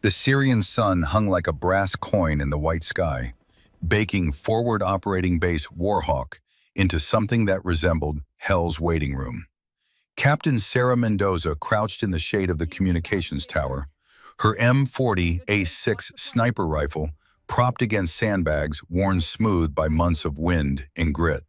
The Syrian sun hung like a brass coin in the white sky, baking Forward Operating Base Warhawk into something that resembled hell's waiting room. Captain Sarah Mendoza crouched in the shade of the communications tower, her M40 A6 sniper rifle propped against sandbags worn smooth by months of wind and grit.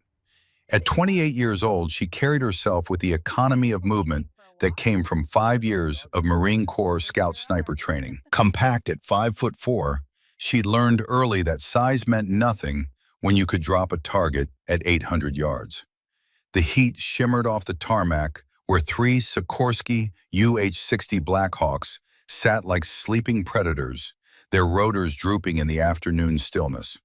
At 28 years old, she carried herself with the economy of movement that came from 5 years of Marine Corps Scout sniper training. Compact at 5'4", she'd learned early that size meant nothing when you could drop a target at 800 yards. The heat shimmered off the tarmac where three Sikorsky UH-60 Blackhawks sat like sleeping predators, their rotors drooping in the afternoon stillness.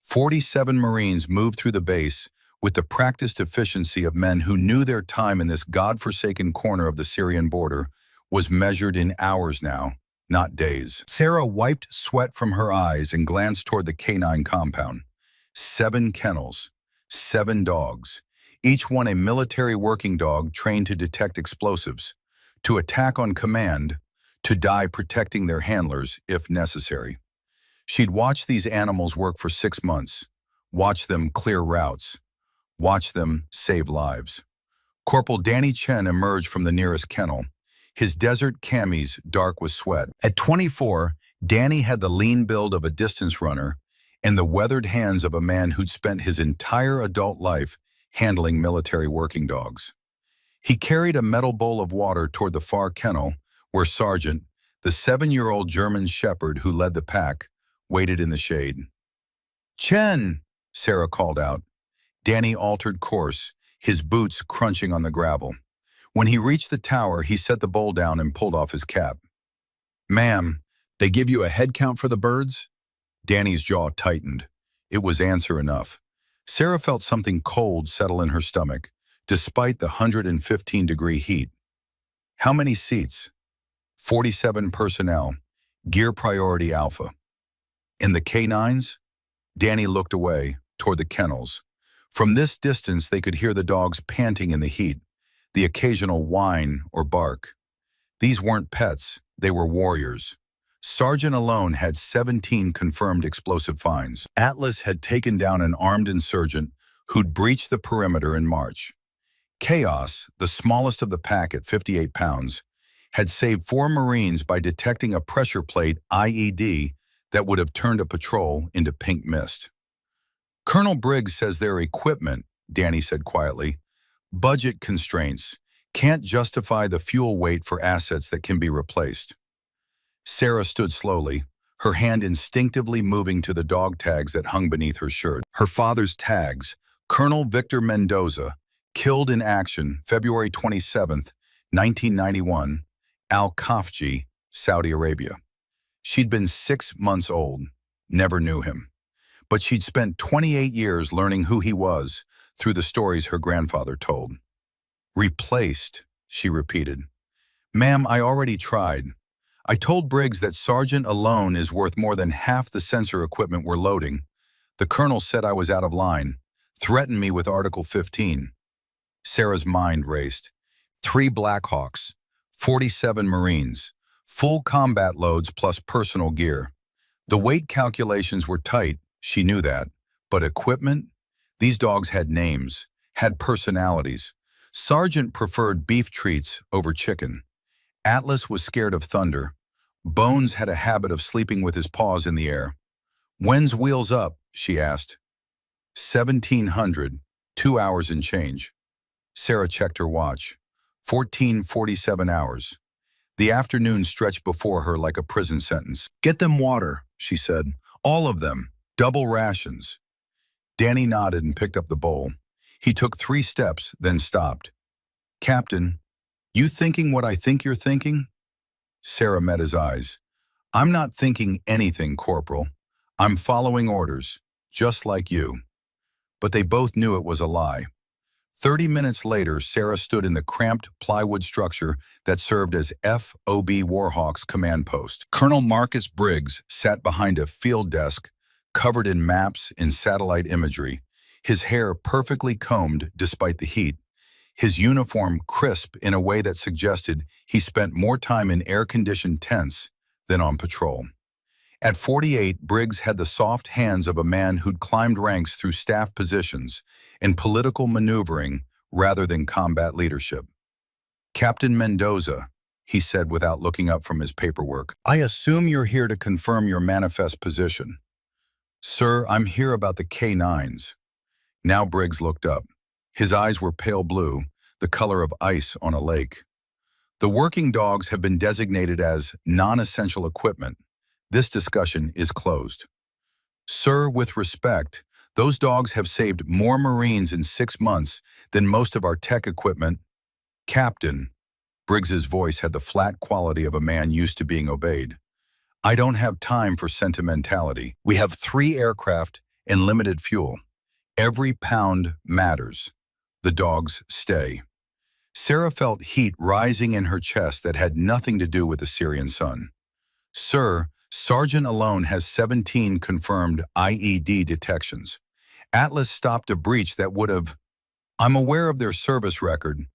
47 Marines moved through the base with the practiced efficiency of men who knew their time in this godforsaken corner of the Syrian border was measured in hours now, not days. Sarah wiped sweat from her eyes and glanced toward the K9 compound. 7 kennels, 7 dogs, each one a military working dog trained to detect explosives, to attack on command, to die protecting their handlers if necessary. She'd watched these animals work for 6 months, watched them clear routes, watched them save lives. Corporal Danny Chen emerged from the nearest kennel, his desert camis dark with sweat. At 24, Danny had the lean build of a distance runner and the weathered hands of a man who'd spent his entire adult life handling military working dogs. He carried a metal bowl of water toward the far kennel where Sergeant, the 7-year-old German shepherd who led the pack, waited in the shade. "Chen!" Sarah called out. Danny altered course, his boots crunching on the gravel. When he reached the tower, he set the bowl down and pulled off his cap. "Ma'am, they give you a head count for the birds?" Danny's jaw tightened. It was answer enough. Sarah felt something cold settle in her stomach, despite the 115-degree heat. "How many seats?" 47 personnel, gear priority alpha. "In the K9s? Danny looked away, toward the kennels. From this distance, they could hear the dogs panting in the heat, the occasional whine or bark. These weren't pets, they were warriors. Sergeant alone had 17 confirmed explosive finds. Atlas had taken down an armed insurgent who'd breached the perimeter in March. Chaos, the smallest of the pack at 58 pounds, had saved 4 Marines by detecting a pressure plate IED that would have turned a patrol into pink mist. "Colonel Briggs says their equipment," Danny said quietly, "budget constraints, can't justify the fuel weight for assets that can be replaced." Sarah stood slowly, her hand instinctively moving to the dog tags that hung beneath her shirt. Her father's tags, Colonel Victor Mendoza, killed in action, February 27, 1991, Al-Khafji, Saudi Arabia. She'd been 6 months old, never knew him. But she'd spent 28 years learning who he was through the stories her grandfather told. "Replaced," she repeated. "Ma'am, I already tried. I told Briggs that Sergeant alone is worth more than half the sensor equipment we're loading. The colonel said I was out of line, threatened me with Article 15. Sarah's mind raced. 3 Blackhawks, 47 Marines, full combat loads plus personal gear. The weight calculations were tight, she knew that, but equipment? These dogs had names, had personalities. Sergeant preferred beef treats over chicken. Atlas was scared of thunder. Bones had a habit of sleeping with his paws in the air. "When's wheels up?" she asked. 1700, 2 hours and change. Sarah checked her watch. 1447 hours. The afternoon stretched before her like a prison sentence. "Get them water," she said. "All of them. Double rations." Danny nodded and picked up the bowl. He took 3 steps, then stopped. "Captain, you thinking what I think you're thinking?" Sarah met his eyes. "I'm not thinking anything, Corporal. I'm following orders, just like you." But they both knew it was a lie. 30 minutes later, Sarah stood in the cramped plywood structure that served as FOB Warhawk's command post. Colonel Marcus Briggs sat behind a field desk covered in maps and satellite imagery, his hair perfectly combed despite the heat, his uniform crisp in a way that suggested he spent more time in air-conditioned tents then on patrol. At 48, Briggs had the soft hands of a man who'd climbed ranks through staff positions and political maneuvering rather than combat leadership. "Captain Mendoza," he said without looking up from his paperwork, "I assume you're here to confirm your manifest position." "Sir, I'm here about the K9s." Now Briggs looked up. His eyes were pale blue, the color of ice on a lake. "The working dogs have been designated as non-essential equipment. This discussion is closed." "Sir, with respect, those dogs have saved more Marines in 6 months than most of our tech equipment." "Captain," Briggs's voice had the flat quality of a man used to being obeyed, "I don't have time for sentimentality. We have 3 aircraft and limited fuel. Every pound matters. The dogs stay." Sarah felt heat rising in her chest that had nothing to do with the Syrian sun. "Sir, Sergeant alone has 17 confirmed IED detections. Atlas stopped a breach that would have—" "I'm aware of their service record."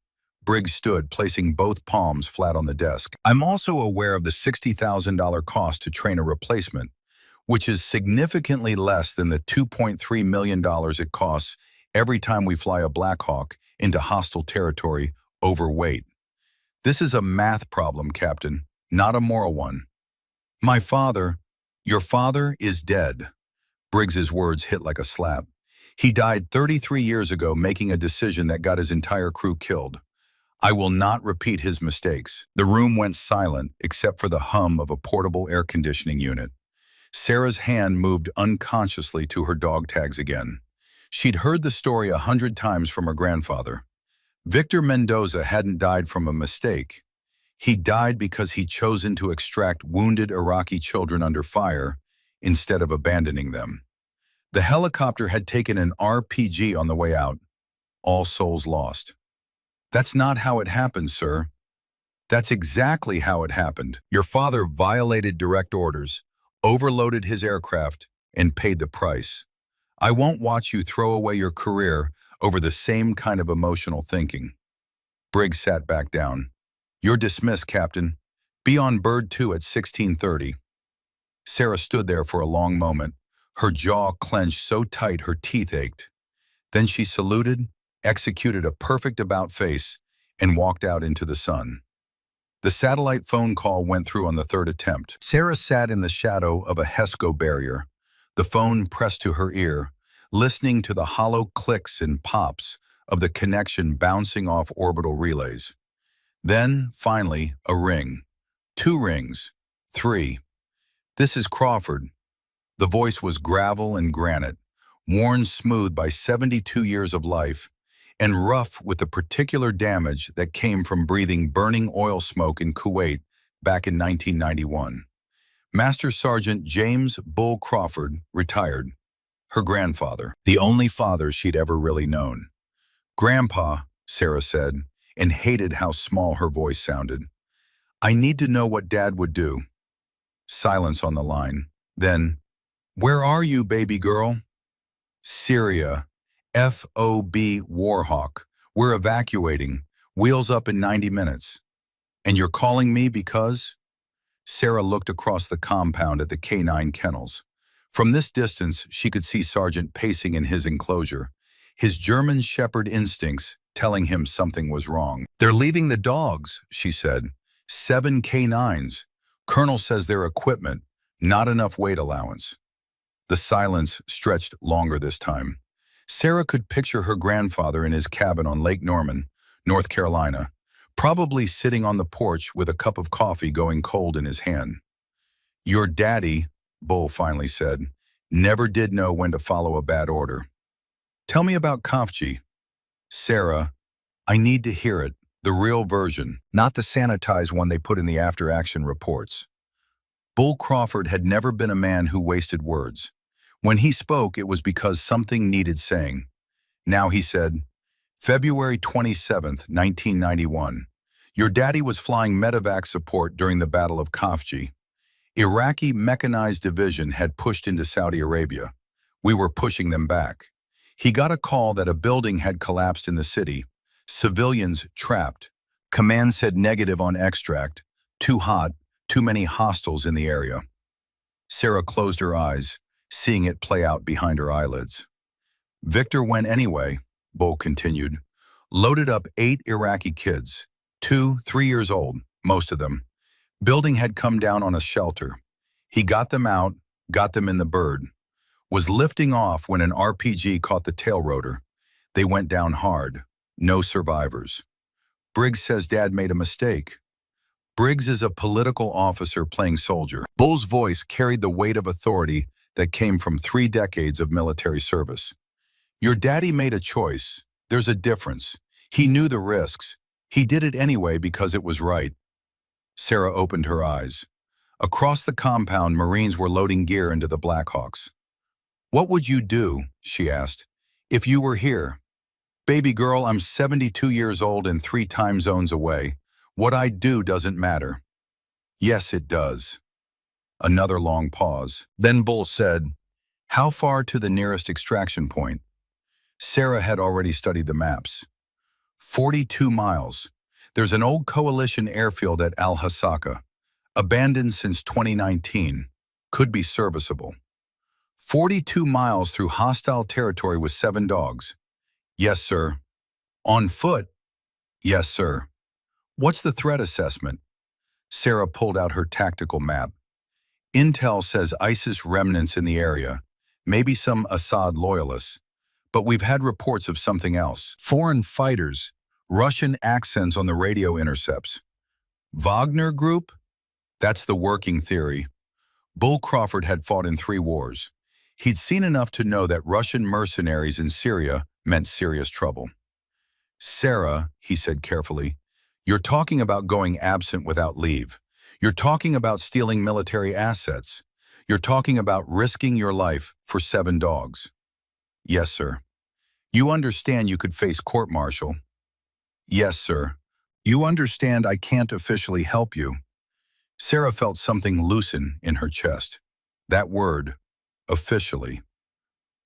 Briggs stood, placing both palms flat on the desk. "I'm also aware of the $60,000 cost to train a replacement, which is significantly less than the $2.3 million it costs every time we fly a Black Hawk into hostile territory overweight. This is a math problem, Captain, not a moral one." "My father—" "Your father is dead." Briggs's words hit like a slap. "He died 33 years ago making a decision that got his entire crew killed. I will not repeat his mistakes." The room went silent except for the hum of a portable air conditioning unit. Sarah's hand moved unconsciously to her dog tags again. She'd heard the story 100 times from her grandfather. Victor Mendoza hadn't died from a mistake. He died because he'd chosen to extract wounded Iraqi children under fire instead of abandoning them. The helicopter had taken an RPG on the way out. All souls lost. "That's not how it happened, sir." "That's exactly how it happened. Your father violated direct orders, overloaded his aircraft, and paid the price. I won't watch you throw away your career over the same kind of emotional thinking." Briggs sat back down. "You're dismissed, Captain. Be on bird 2 at 16:30. Sarah stood there for a long moment, her jaw clenched so tight her teeth ached. Then she saluted, executed a perfect about-face, and walked out into the sun. The satellite phone call went through on the 3rd attempt. Sarah sat in the shadow of a HESCO barrier, the phone pressed to her ear, listening to the hollow clicks and pops of the connection bouncing off orbital relays. Then, finally, a ring. 2 rings. 3. "This is Crawford." The voice was gravel and granite, worn smooth by 72 years of life, and rough with the particular damage that came from breathing burning oil smoke in Kuwait back in 1991. Master Sergeant James Bull Crawford, retired. Her grandfather, the only father she'd ever really known. "Grandpa," Sarah said, and hated how small her voice sounded. "I need to know what Dad would do." Silence on the line. Then, "Where are you, baby girl?" "Syria. FOB Warhawk. We're evacuating. Wheels up in 90 minutes. "And you're calling me because—" Sarah looked across the compound at the K9 kennels. From this distance, she could see Sergeant pacing in his enclosure, his German shepherd instincts telling him something was wrong. "They're leaving the dogs," she said. 7 K9s. Colonel says they're equipment, not enough weight allowance." The silence stretched longer this time. Sarah could picture her grandfather in his cabin on Lake Norman, North Carolina, probably sitting on the porch with a cup of coffee going cold in his hand. "Your daddy," Bull finally said, "never did know when to follow a bad order." "Tell me about Kafji." "Sarah, I need to hear it, the real version, not the sanitized one they put in the after-action reports." Bull Crawford had never been a man who wasted words. When he spoke, it was because something needed saying. Now he said, "February 27th, 1991. Your daddy was flying medevac support during the Battle of Kafji. Iraqi mechanized division had pushed into Saudi Arabia. We were pushing them back. He got a call that a building had collapsed in the city. Civilians trapped. Command said negative on extract. Too hot, too many hostiles in the area. Sarah closed her eyes, seeing it play out behind her eyelids. Victor went anyway, Bull continued. Loaded up 8 Iraqi kids, 2, 3 years old, most of them. Building had come down on a shelter. He got them out, got them in the bird. Was lifting off when an RPG caught the tail rotor. They went down hard. No survivors. Briggs says Dad made a mistake. Briggs is a political officer playing soldier. Bull's voice carried the weight of authority that came from 3 decades of military service. Your daddy made a choice. There's a difference. He knew the risks. He did it anyway because it was right. Sarah opened her eyes. Across the compound, Marines were loading gear into the Blackhawks. What would you do, she asked, if you were here? Baby girl, I'm 72 years old and 3 time zones away. What I do doesn't matter. Yes, it does. Another long pause. Then Bull said, how far to the nearest extraction point? Sarah had already studied the maps. 42 miles. There's an old coalition airfield at Al-Hasaka, abandoned since 2019. Could be serviceable. 42 miles through hostile territory with 7 dogs. Yes, sir. On foot? Yes, sir. What's the threat assessment? Sarah pulled out her tactical map. Intel says ISIS remnants in the area, maybe some Assad loyalists, but we've had reports of something else. Foreign fighters, Russian accents on the radio intercepts. Wagner Group? That's the working theory. Bull Crawford had fought in 3 wars. He'd seen enough to know that Russian mercenaries in Syria meant serious trouble. Sarah, he said carefully, you're talking about going absent without leave. You're talking about stealing military assets. You're talking about risking your life for 7 dogs. Yes, sir. You understand you could face court-martial. Yes, sir. You understand I can't officially help you. Sarah felt something loosen in her chest. That word, officially.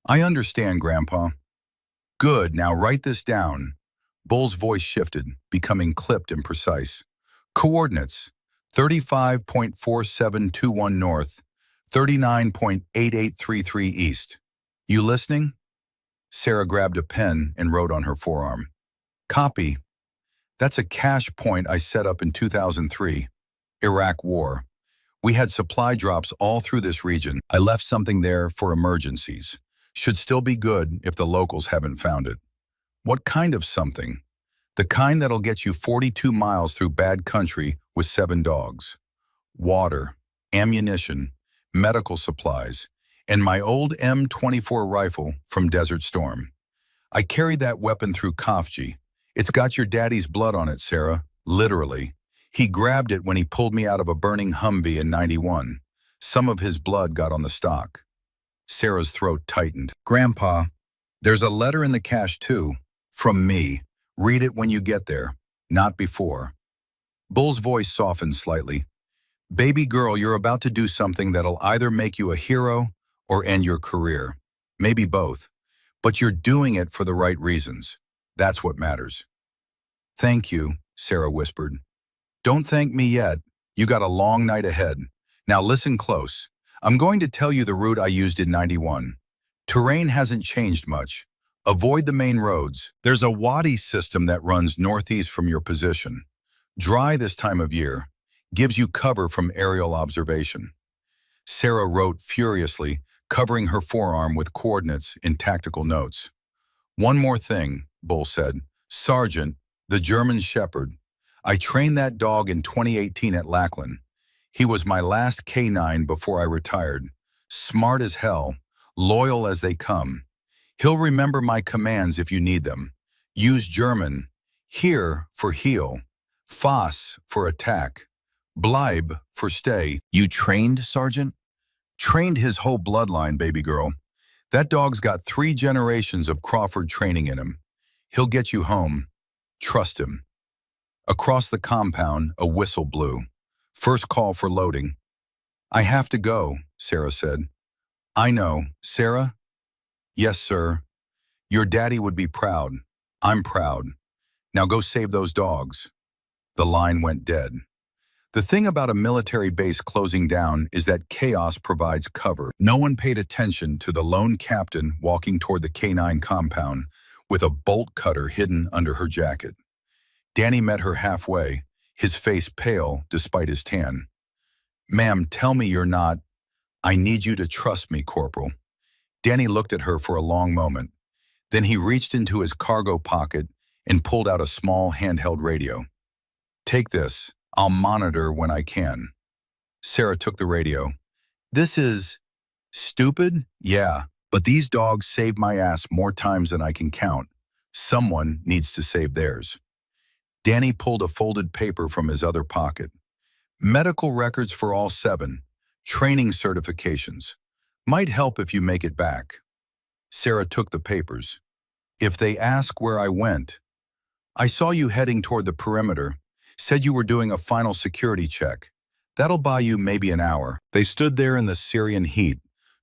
I understand, Grandpa. Good, now write this down. Bull's voice shifted, becoming clipped and precise. Coordinates, 35.4721 north, 39.8833 east. You listening? Sarah grabbed a pen and wrote on her forearm. Copy. That's a cache point I set up in 2003, Iraq War. We had supply drops all through this region. I left something there for emergencies. Should still be good if the locals haven't found it. What kind of something? The kind that'll get you 42 miles through bad country with 7 dogs. Water, ammunition, medical supplies, and my old M24 rifle from Desert Storm. I carried that weapon through Kafji. It's got your daddy's blood on it, Sarah, literally. He grabbed it when he pulled me out of a burning Humvee in '91. Some of his blood got on the stock. Sarah's throat tightened. Grandpa, there's a letter in the cache too, from me. Read it when you get there, not before. Bull's voice softened slightly. Baby girl, you're about to do something that'll either make you a hero or end your career. Maybe both. But you're doing it for the right reasons. That's what matters. Thank you, Sarah whispered. Don't thank me yet. You got a long night ahead. Now listen close. I'm going to tell you the route I used in '91. Terrain hasn't changed much. Avoid the main roads. There's a wadi system that runs northeast from your position. Dry this time of year. Gives you cover from aerial observation. Sarah wrote furiously, covering her forearm with coordinates in tactical notes. One more thing, Bull said. Sergeant, the German Shepherd. I trained that dog in 2018 at Lackland. He was my last K9 before I retired. Smart as hell, loyal as they come. He'll remember my commands if you need them. Use German. Heer for heel. Fass for attack. Bleib for stay. You trained, Sergeant? Trained his whole bloodline, baby girl. That dog's got 3 generations of Crawford training in him. He'll get you home. Trust him. Across the compound, a whistle blew. First call for loading. I have to go, Sarah said. I know. Sarah? Yes, sir. Your daddy would be proud. I'm proud. Now go save those dogs. The line went dead. The thing about a military base closing down is that chaos provides cover. No one paid attention to the lone captain walking toward the K9 compound with a bolt cutter hidden under her jacket. Danny met her halfway, his face pale despite his tan. "Ma'am, tell me you're not. I need you to trust me, Corporal." Danny looked at her for a long moment. Then he reached into his cargo pocket and pulled out a small handheld radio. "Take this. I'll monitor when I can." Sarah took the radio. "This is stupid? Yeah, but these dogs saved my ass more times than I can count. Someone needs to save theirs." Danny pulled a folded paper from his other pocket. "Medical records for all 7. Training certifications. Might help if you make it back." Sarah took the papers. "If they ask where I went, I saw you heading toward the perimeter. Said you were doing a final security check. That'll buy you maybe an hour." They stood there in the Syrian heat,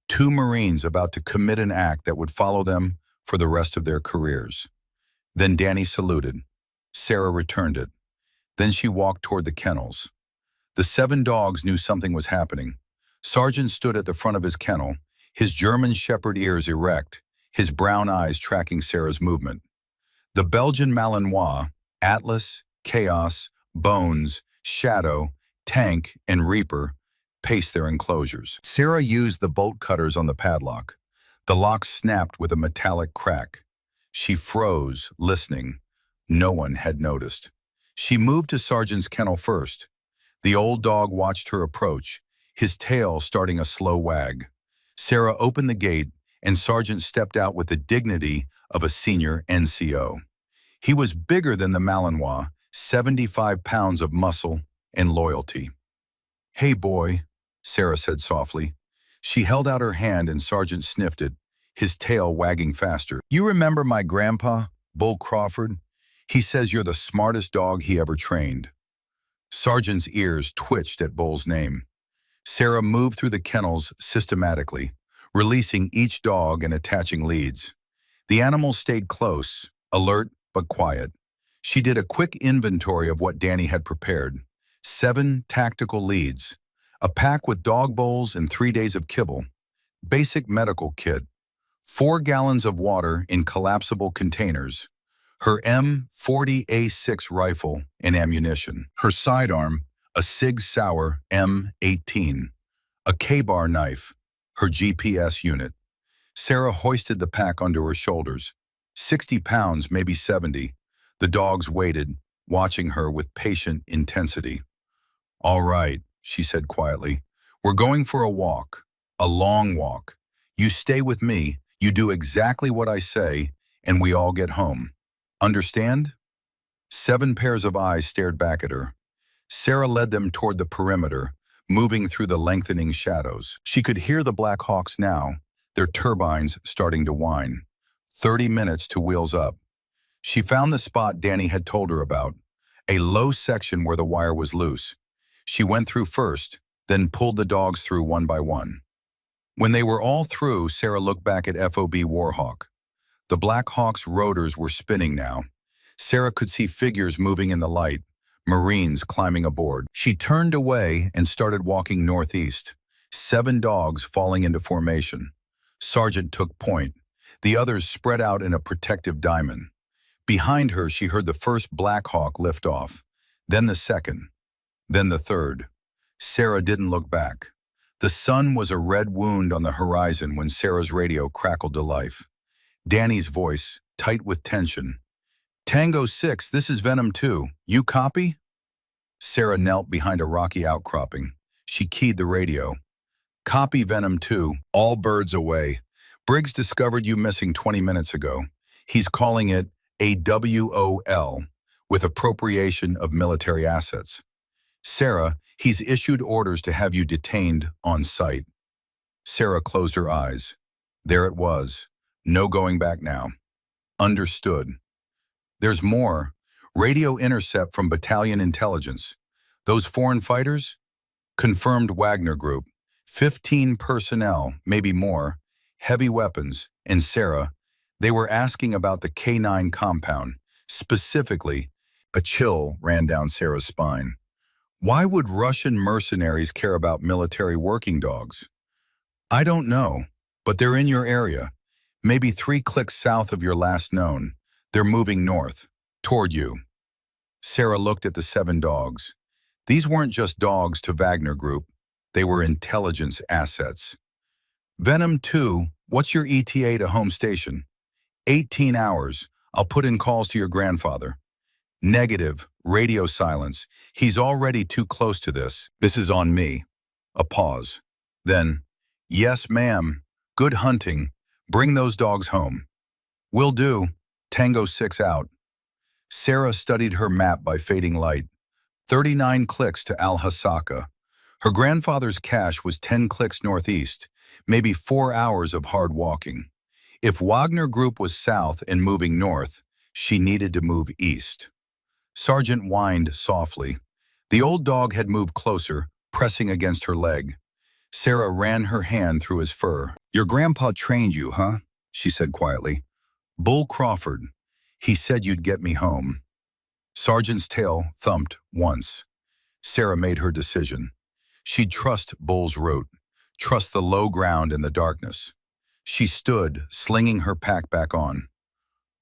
2 Marines about to commit an act that would follow them for the rest of their careers. Then Danny saluted. Sarah returned it. Then she walked toward the kennels. The 7 dogs knew something was happening. Sergeant stood at the front of his kennel, his German Shepherd ears erect, his brown eyes tracking Sarah's movement. The Belgian Malinois, Atlas, Chaos, Bones, Shadow, Tank, and Reaper paced their enclosures. Sarah used the bolt cutters on the padlock. The lock snapped with a metallic crack. She froze, listening. No one had noticed. She moved to Sergeant's kennel first. The old dog watched her approach, his tail starting a slow wag. Sarah opened the gate, and Sergeant stepped out with the dignity of a senior NCO. He was bigger than the Malinois, 75 pounds of muscle and loyalty. "Hey, boy," Sarah said softly. She held out her hand and Sergeant sniffed it, his tail wagging faster. "You remember my grandpa, Bull Crawford? He says you're the smartest dog he ever trained." Sergeant's ears twitched at Bull's name. Sarah moved through the kennels systematically, releasing each dog and attaching leads. The animals stayed close, alert but quiet. She did a quick inventory of what Danny had prepared. 7 tactical leads, a pack with dog bowls and 3 days of kibble, basic medical kit, 4 gallons of water in collapsible containers, her M40A6 rifle and ammunition, her sidearm, a Sig Sauer M18, a K-bar knife, her GPS unit. Sarah hoisted the pack onto her shoulders. 60 pounds, maybe 70. The dogs waited, watching her with patient intensity. "All right," she said quietly. "We're going for a walk, a long walk. You stay with me, you do exactly what I say, and we all get home. Understand?" 7 pairs of eyes stared back at her. Sarah led them toward the perimeter, moving through the lengthening shadows. She could hear the Black Hawks now, their turbines starting to whine. 30 minutes to wheels up. She found the spot Danny had told her about, a low section where the wire was loose. She went through first, then pulled the dogs through one by one. When they were all through, Sarah looked back at FOB Warhawk. The Black Hawk's rotors were spinning now. Sarah could see figures moving in the light, Marines climbing aboard. She turned away and started walking northeast. 7 dogs falling into formation. Sergeant took point. The others spread out in a protective diamond. Behind her, she heard the first Black Hawk lift off, then the second, then the third. Sarah didn't look back. The sun was a red wound on the horizon when Sarah's radio crackled to life. Danny's voice, tight with tension. "Tango 6, this is Venom 2. You copy?" Sarah knelt behind a rocky outcropping. She keyed the radio. "Copy Venom 2, all birds away. Briggs discovered you missing 20 minutes ago. He's calling it a WOL, with appropriation of military assets. Sarah, he's issued orders to have you detained on site." Sarah closed her eyes. There it was. No going back now. Understood. There's more. Radio intercept from battalion intelligence. Those foreign fighters? Confirmed Wagner Group. 15 personnel, maybe more. Heavy weapons. And Sarah, they were asking about the K9 compound. Specifically, a chill ran down Sarah's spine. Why would Russian mercenaries care about military working dogs? I don't know, but they're in your area. Maybe 3 clicks south of your last known. They're moving north, toward you. Sarah looked at the 7 dogs. These weren't just dogs to Wagner Group. They were intelligence assets. Venom 2, what's your ETA to home station? 18 hours. I'll put in calls to your grandfather. Negative, radio silence. He's already too close to this. This is on me. A pause. Then, yes, ma'am. Good hunting. Bring those dogs home. Will do. Tango 6 out. Sarah studied her map by fading light. 39 clicks to Al-Hasaka. Her grandfather's cache was 10 clicks northeast, maybe 4 hours of hard walking. If Wagner Group was south and moving north, she needed to move east. Sergeant whined softly. The old dog had moved closer, pressing against her leg. Sarah ran her hand through his fur. Your grandpa trained you, huh? She said quietly. Bull Crawford. He said you'd get me home. Sergeant's tail thumped once. Sarah made her decision. She'd trust Bull's route, trust the low ground in the darkness. She stood, slinging her pack back on.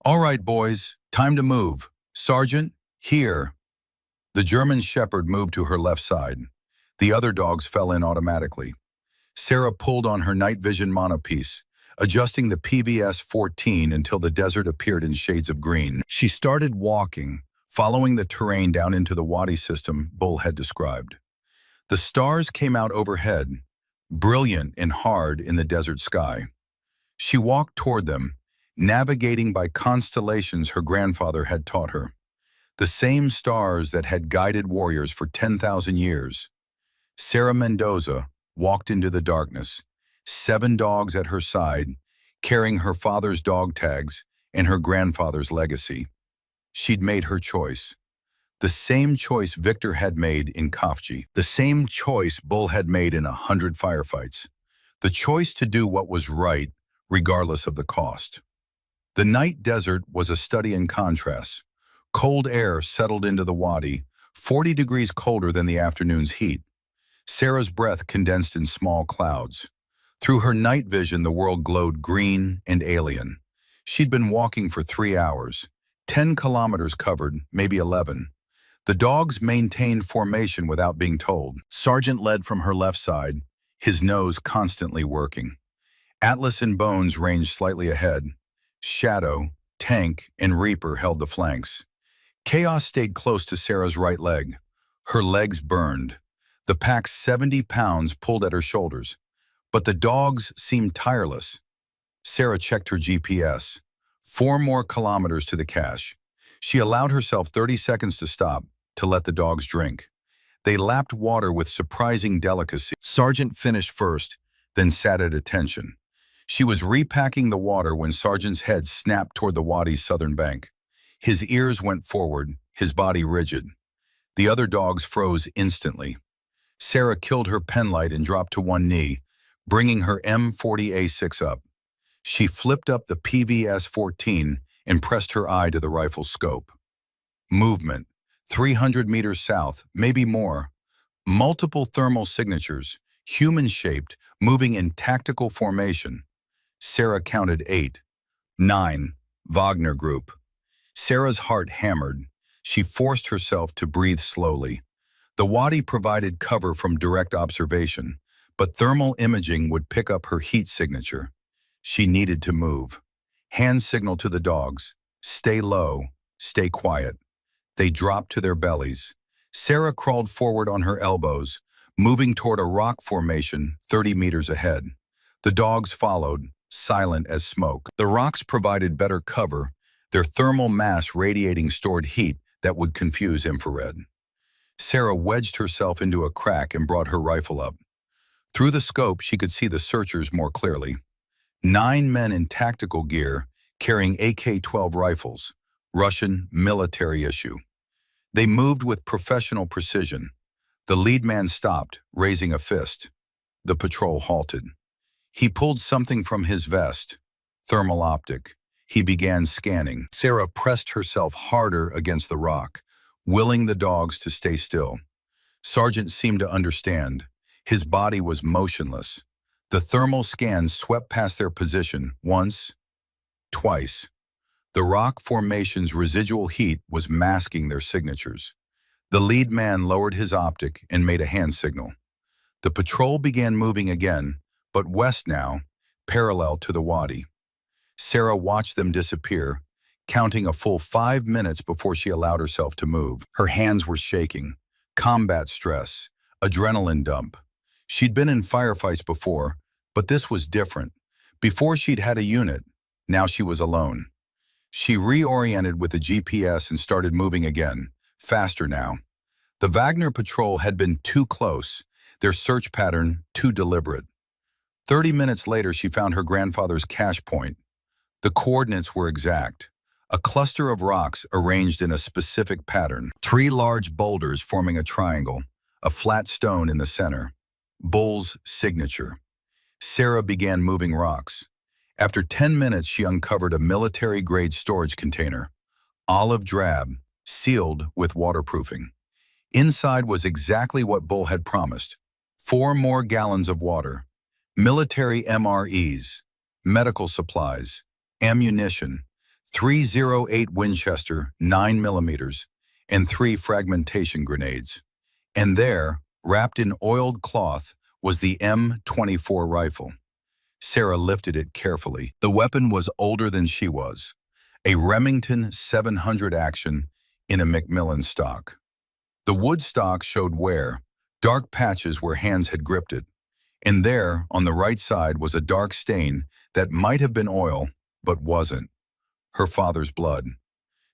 All right, boys, time to move. Sergeant, here. The German shepherd moved to her left side. The other dogs fell in automatically. Sarah pulled on her night vision monopiece, adjusting the PVS-14 until the desert appeared in shades of green. She started walking, following the terrain down into the wadi system Bull had described. The stars came out overhead, brilliant and hard in the desert sky. She walked toward them, navigating by constellations her grandfather had taught her. The same stars that had guided warriors for 10,000 years. Sarah Mendoza walked into the darkness, 7 dogs at her side, carrying her father's dog tags and her grandfather's legacy. She'd made her choice. The same choice Victor had made in Kafji. The same choice Bull had made in 100 firefights. The choice to do what was right, regardless of the cost. The night desert was a study in contrasts. Cold air settled into the wadi, 40 degrees colder than the afternoon's heat. Sarah's breath condensed in small clouds. Through her night vision, the world glowed green and alien. She'd been walking for 3 hours, 10 kilometers covered, maybe 11. The dogs maintained formation without being told. Sergeant led from her left side, his nose constantly working. Atlas and Bones ranged slightly ahead. Shadow, Tank, and Reaper held the flanks. Chaos stayed close to Sarah's right leg. Her legs burned. The pack's 70 pounds pulled at her shoulders, but the dogs seemed tireless. Sarah checked her GPS. 4 more kilometers to the cache. She allowed herself 30 seconds to stop, to let the dogs drink. They lapped water with surprising delicacy. Sergeant finished first, then sat at attention. She was repacking the water when Sergeant's head snapped toward the wadi's southern bank. His ears went forward, his body rigid. The other dogs froze instantly. Sarah killed her penlight and dropped to one knee, bringing her M40A6 up. She flipped up the PVS-14 and pressed her eye to the rifle's scope. Movement, 300 meters south, maybe more. Multiple thermal signatures, human-shaped, moving in tactical formation. Sarah counted 8. 9. Wagner Group. Sarah's heart hammered. She forced herself to breathe slowly. The wadi provided cover from direct observation, but thermal imaging would pick up her heat signature. She needed to move. Hand signal to the dogs. Stay low, stay quiet. They dropped to their bellies. Sarah crawled forward on her elbows, moving toward a rock formation 30 meters ahead. The dogs followed, silent as smoke. The rocks provided better cover, their thermal mass radiating stored heat that would confuse infrared. Sarah wedged herself into a crack and brought her rifle up. Through the scope, she could see the searchers more clearly. 9 men in tactical gear, carrying AK-12 rifles, Russian military issue. They moved with professional precision. The lead man stopped, raising a fist. The patrol halted. He pulled something from his vest. Thermal optic. He began scanning. Sarah pressed herself harder against the rock, willing the dogs to stay still. Sergeant seemed to understand. His body was motionless. The thermal scans swept past their position once, twice. The rock formation's residual heat was masking their signatures. The lead man lowered his optic and made a hand signal. The patrol began moving again, but west now, parallel to the wadi. Sarah watched them disappear, counting a full 5 minutes before she allowed herself to move. Her hands were shaking. Combat stress, adrenaline dump. She'd been in firefights before, but this was different. Before she'd had a unit, now she was alone. She reoriented with the GPS and started moving again, faster now. The Wagner patrol had been too close, their search pattern too deliberate. 30 minutes later, she found her grandfather's cache point. The coordinates were exact. A cluster of rocks arranged in a specific pattern. 3 large boulders forming a triangle, a flat stone in the center. Bull's signature. Sarah began moving rocks. After 10 minutes, she uncovered a military-grade storage container. Olive drab, sealed with waterproofing. Inside was exactly what Bull had promised. 4 more gallons of water. Military MREs, medical supplies, ammunition, 308 Winchester 9mm, and 3 fragmentation grenades. And there, wrapped in oiled cloth, was the M24 rifle. Sarah lifted it carefully. The weapon was older than she was. A Remington 700 action in a Macmillan stock. The wood stock showed wear, dark patches where hands had gripped it. And there, on the right side, was a dark stain that might have been oil, but wasn't. Her father's blood.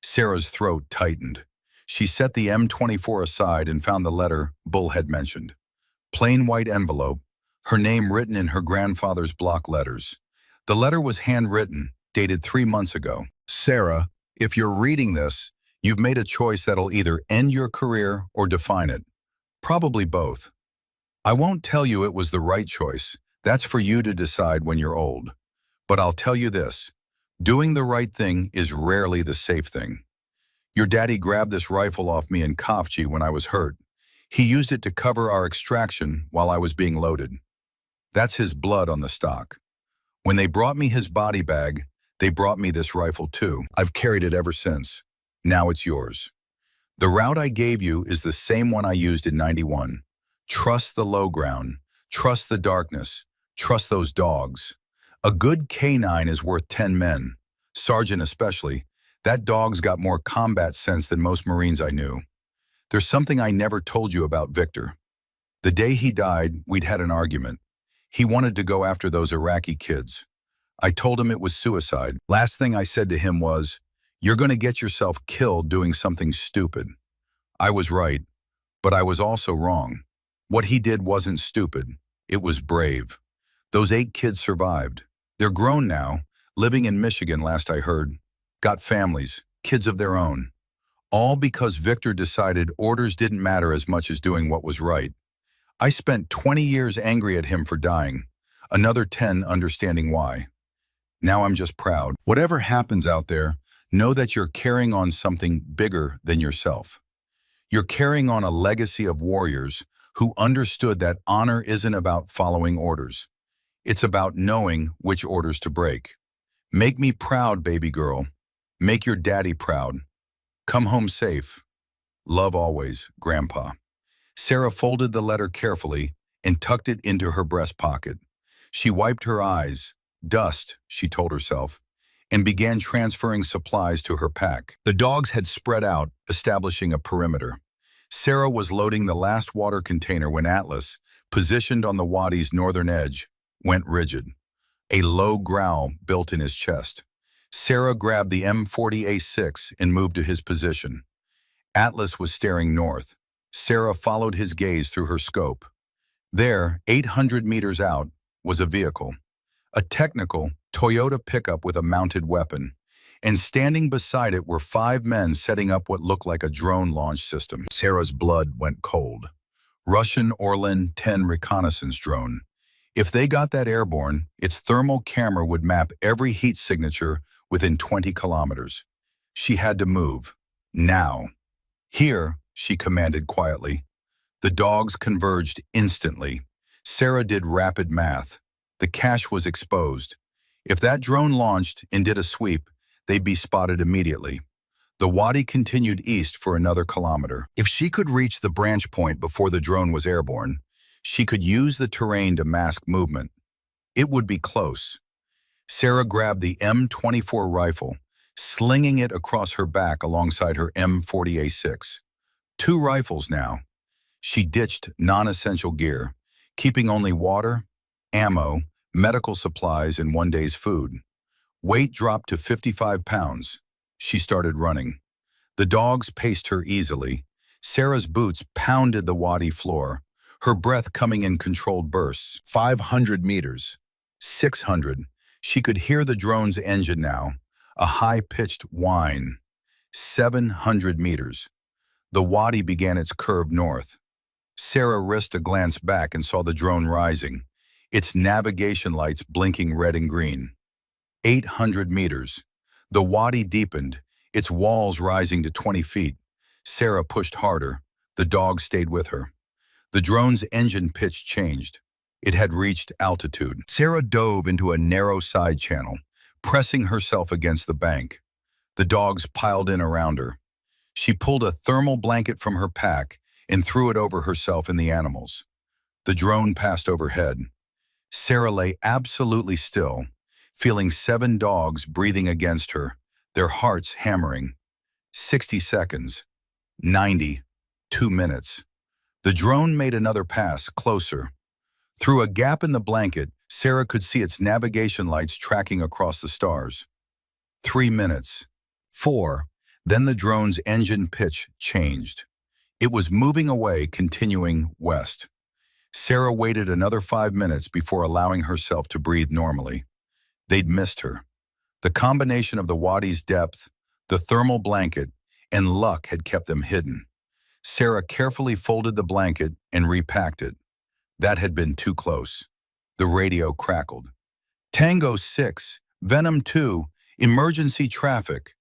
Sarah's throat tightened. She set the M24 aside and found the letter Bull had mentioned. Plain white envelope, her name written in her grandfather's block letters. The letter was handwritten, dated 3 months ago. Sarah, if you're reading this, you've made a choice that'll either end your career or define it. Probably both. I won't tell you it was the right choice. That's for you to decide when you're old. But I'll tell you this. Doing the right thing is rarely the safe thing. Your daddy grabbed this rifle off me in Kafji when I was hurt. He used it to cover our extraction while I was being loaded. That's his blood on the stock. When they brought me his body bag, they brought me this rifle too. I've carried it ever since. Now it's yours. The route I gave you is the same one I used in '91. Trust the low ground. Trust the darkness. Trust those dogs. A good K9 is worth 10 men. Sergeant especially. That dog's got more combat sense than most Marines I knew. There's something I never told you about Victor. The day he died, we'd had an argument. He wanted to go after those Iraqi kids. I told him it was suicide. Last thing I said to him was, "You're going to get yourself killed doing something stupid." I was right, but I was also wrong. What he did wasn't stupid. It was brave. Those 8 kids survived. They're grown now, living in Michigan last I heard. Got families, kids of their own. All because Victor decided orders didn't matter as much as doing what was right. I spent 20 years angry at him for dying, another 10 understanding why. Now I'm just proud. Whatever happens out there, know that you're carrying on something bigger than yourself. You're carrying on a legacy of warriors who understood that honor isn't about following orders. It's about knowing which orders to break. Make me proud, baby girl. Make your daddy proud. Come home safe. Love always, Grandpa. Sarah folded the letter carefully and tucked it into her breast pocket. She wiped her eyes. Dust, she told herself, and began transferring supplies to her pack. The dogs had spread out, establishing a perimeter. Sarah was loading the last water container when Atlas, positioned on the wadi's northern edge, went rigid. A low growl built in his chest. Sarah grabbed the M40A6 and moved to his position. Atlas was staring north. Sarah followed his gaze through her scope. There, 800 meters out, was a vehicle. A technical Toyota pickup with a mounted weapon. And standing beside it were 5 men setting up what looked like a drone launch system. Sarah's blood went cold. Russian Orlan 10 reconnaissance drone. If they got that airborne, its thermal camera would map every heat signature within 20 kilometers. She had to move. Now. Here, she commanded quietly. The dogs converged instantly. Sarah did rapid math. The cache was exposed. If that drone launched and did a sweep, they'd be spotted immediately. The wadi continued east for another kilometer. If she could reach the branch point before the drone was airborne, she could use the terrain to mask movement. It would be close. Sarah grabbed the M24 rifle, slinging it across her back alongside her M40A6. Two rifles now. She ditched non-essential gear, keeping only water, ammo, medical supplies, and one day's food. Weight dropped to 55 pounds. She started running. The dogs paced her easily. Sarah's boots pounded the wadi floor, her breath coming in controlled bursts. 500 meters. 600. She could hear the drone's engine now, a high-pitched whine. 700 meters. The wadi began its curve north. Sarah risked a glance back and saw the drone rising, its navigation lights blinking red and green. 800 meters. The wadi deepened, its walls rising to 20 feet. Sarah pushed harder. The dog stayed with her. The drone's engine pitch changed. It had reached altitude. Sarah dove into a narrow side channel, pressing herself against the bank. The dogs piled in around her. She pulled a thermal blanket from her pack and threw it over herself and the animals. The drone passed overhead. Sarah lay absolutely still, feeling 7 dogs breathing against her, their hearts hammering. 60 seconds. 90. 2 minutes. The drone made another pass, closer. Through a gap in the blanket, Sarah could see its navigation lights tracking across the stars. 3 minutes. 4. Then the drone's engine pitch changed. It was moving away, continuing west. Sarah waited another 5 minutes before allowing herself to breathe normally. They'd missed her. The combination of the wadi's depth, the thermal blanket, and luck had kept them hidden. Sarah carefully folded the blanket and repacked it. That had been too close. The radio crackled. Tango 6, Venom 2, emergency traffic.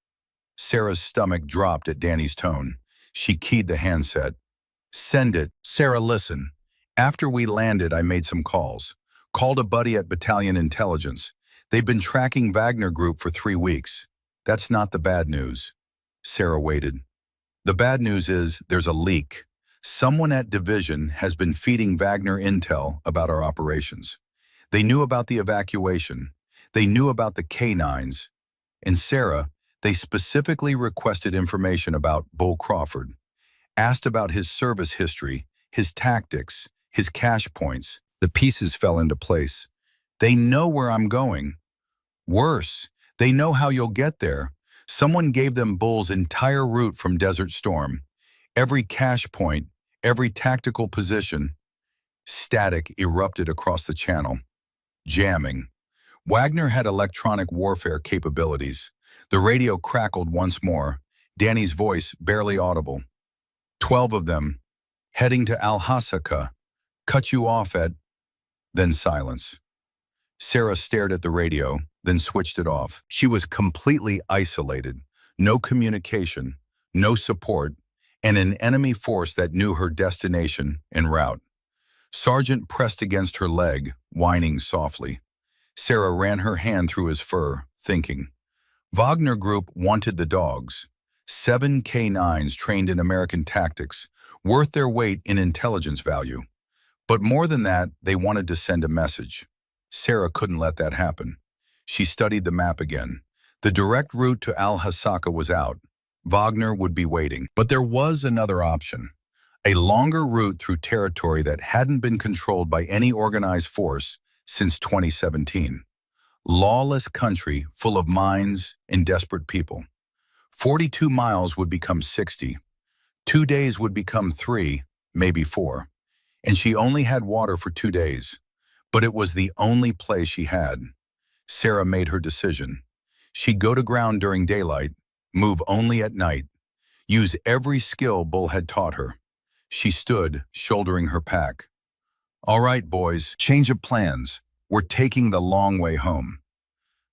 Sarah's stomach dropped at Danny's tone. She keyed the handset. Send it. Sarah, listen. After we landed, I made some calls. Called a buddy at Battalion Intelligence. They've been tracking Wagner Group for 3 weeks. That's not the bad news. Sarah waited. The bad news is there's a leak. Someone at Division has been feeding Wagner intel about our operations. They knew about the evacuation. They knew about the K9s. And Sarah, they specifically requested information about Bull Crawford, asked about his service history, his tactics, his cash points. The pieces fell into place. They know where I'm going. Worse, they know how you'll get there. Someone gave them Bull's entire route from Desert Storm. Every cash point, every tactical position. Static erupted across the channel. Jamming. Wagner had electronic warfare capabilities. The radio crackled once more, Danny's voice barely audible. 12 of them, heading to Al-Hasaka, cut you off at... Then silence. Sarah stared at the radio, then switched it off. She was completely isolated. No communication, no support, and an enemy force that knew her destination and route. Sergeant pressed against her leg, whining softly. Sarah ran her hand through his fur, thinking. Wagner Group wanted the dogs. 7 K9s trained in American tactics, worth their weight in intelligence value. But more than that, they wanted to send a message. Sarah couldn't let that happen. She studied the map again. The direct route to Al-Hasaka was out. Wagner would be waiting. But there was another option. A longer route through territory that hadn't been controlled by any organized force since 2017. Lawless country full of mines and desperate people. 42 miles would become 60. 2 days would become 3, maybe 4. And she only had water for 2 days. But it was the only place she had. Sarah made her decision. She'd go to ground during daylight, move only at night, use every skill Bull had taught her. She stood, shouldering her pack. All right, boys, change of plans. We're taking the long way home.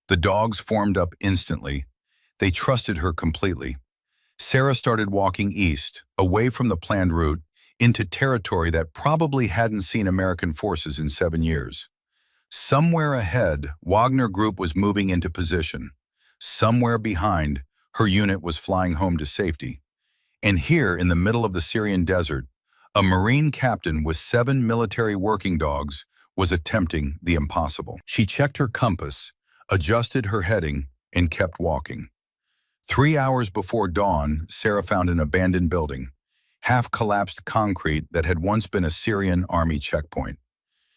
The dogs formed up instantly. They trusted her completely. Sarah started walking east, away from the planned route, into territory that probably hadn't seen American forces in 7 years. Somewhere ahead, Wagner Group was moving into position. Somewhere behind, her unit was flying home to safety. And here, in the middle of the Syrian desert, a Marine captain with 7 military working dogs was attempting the impossible. She checked her compass, adjusted her heading, and kept walking. 3 hours before dawn, Sarah found an abandoned building, half-collapsed concrete that had once been a Syrian army checkpoint.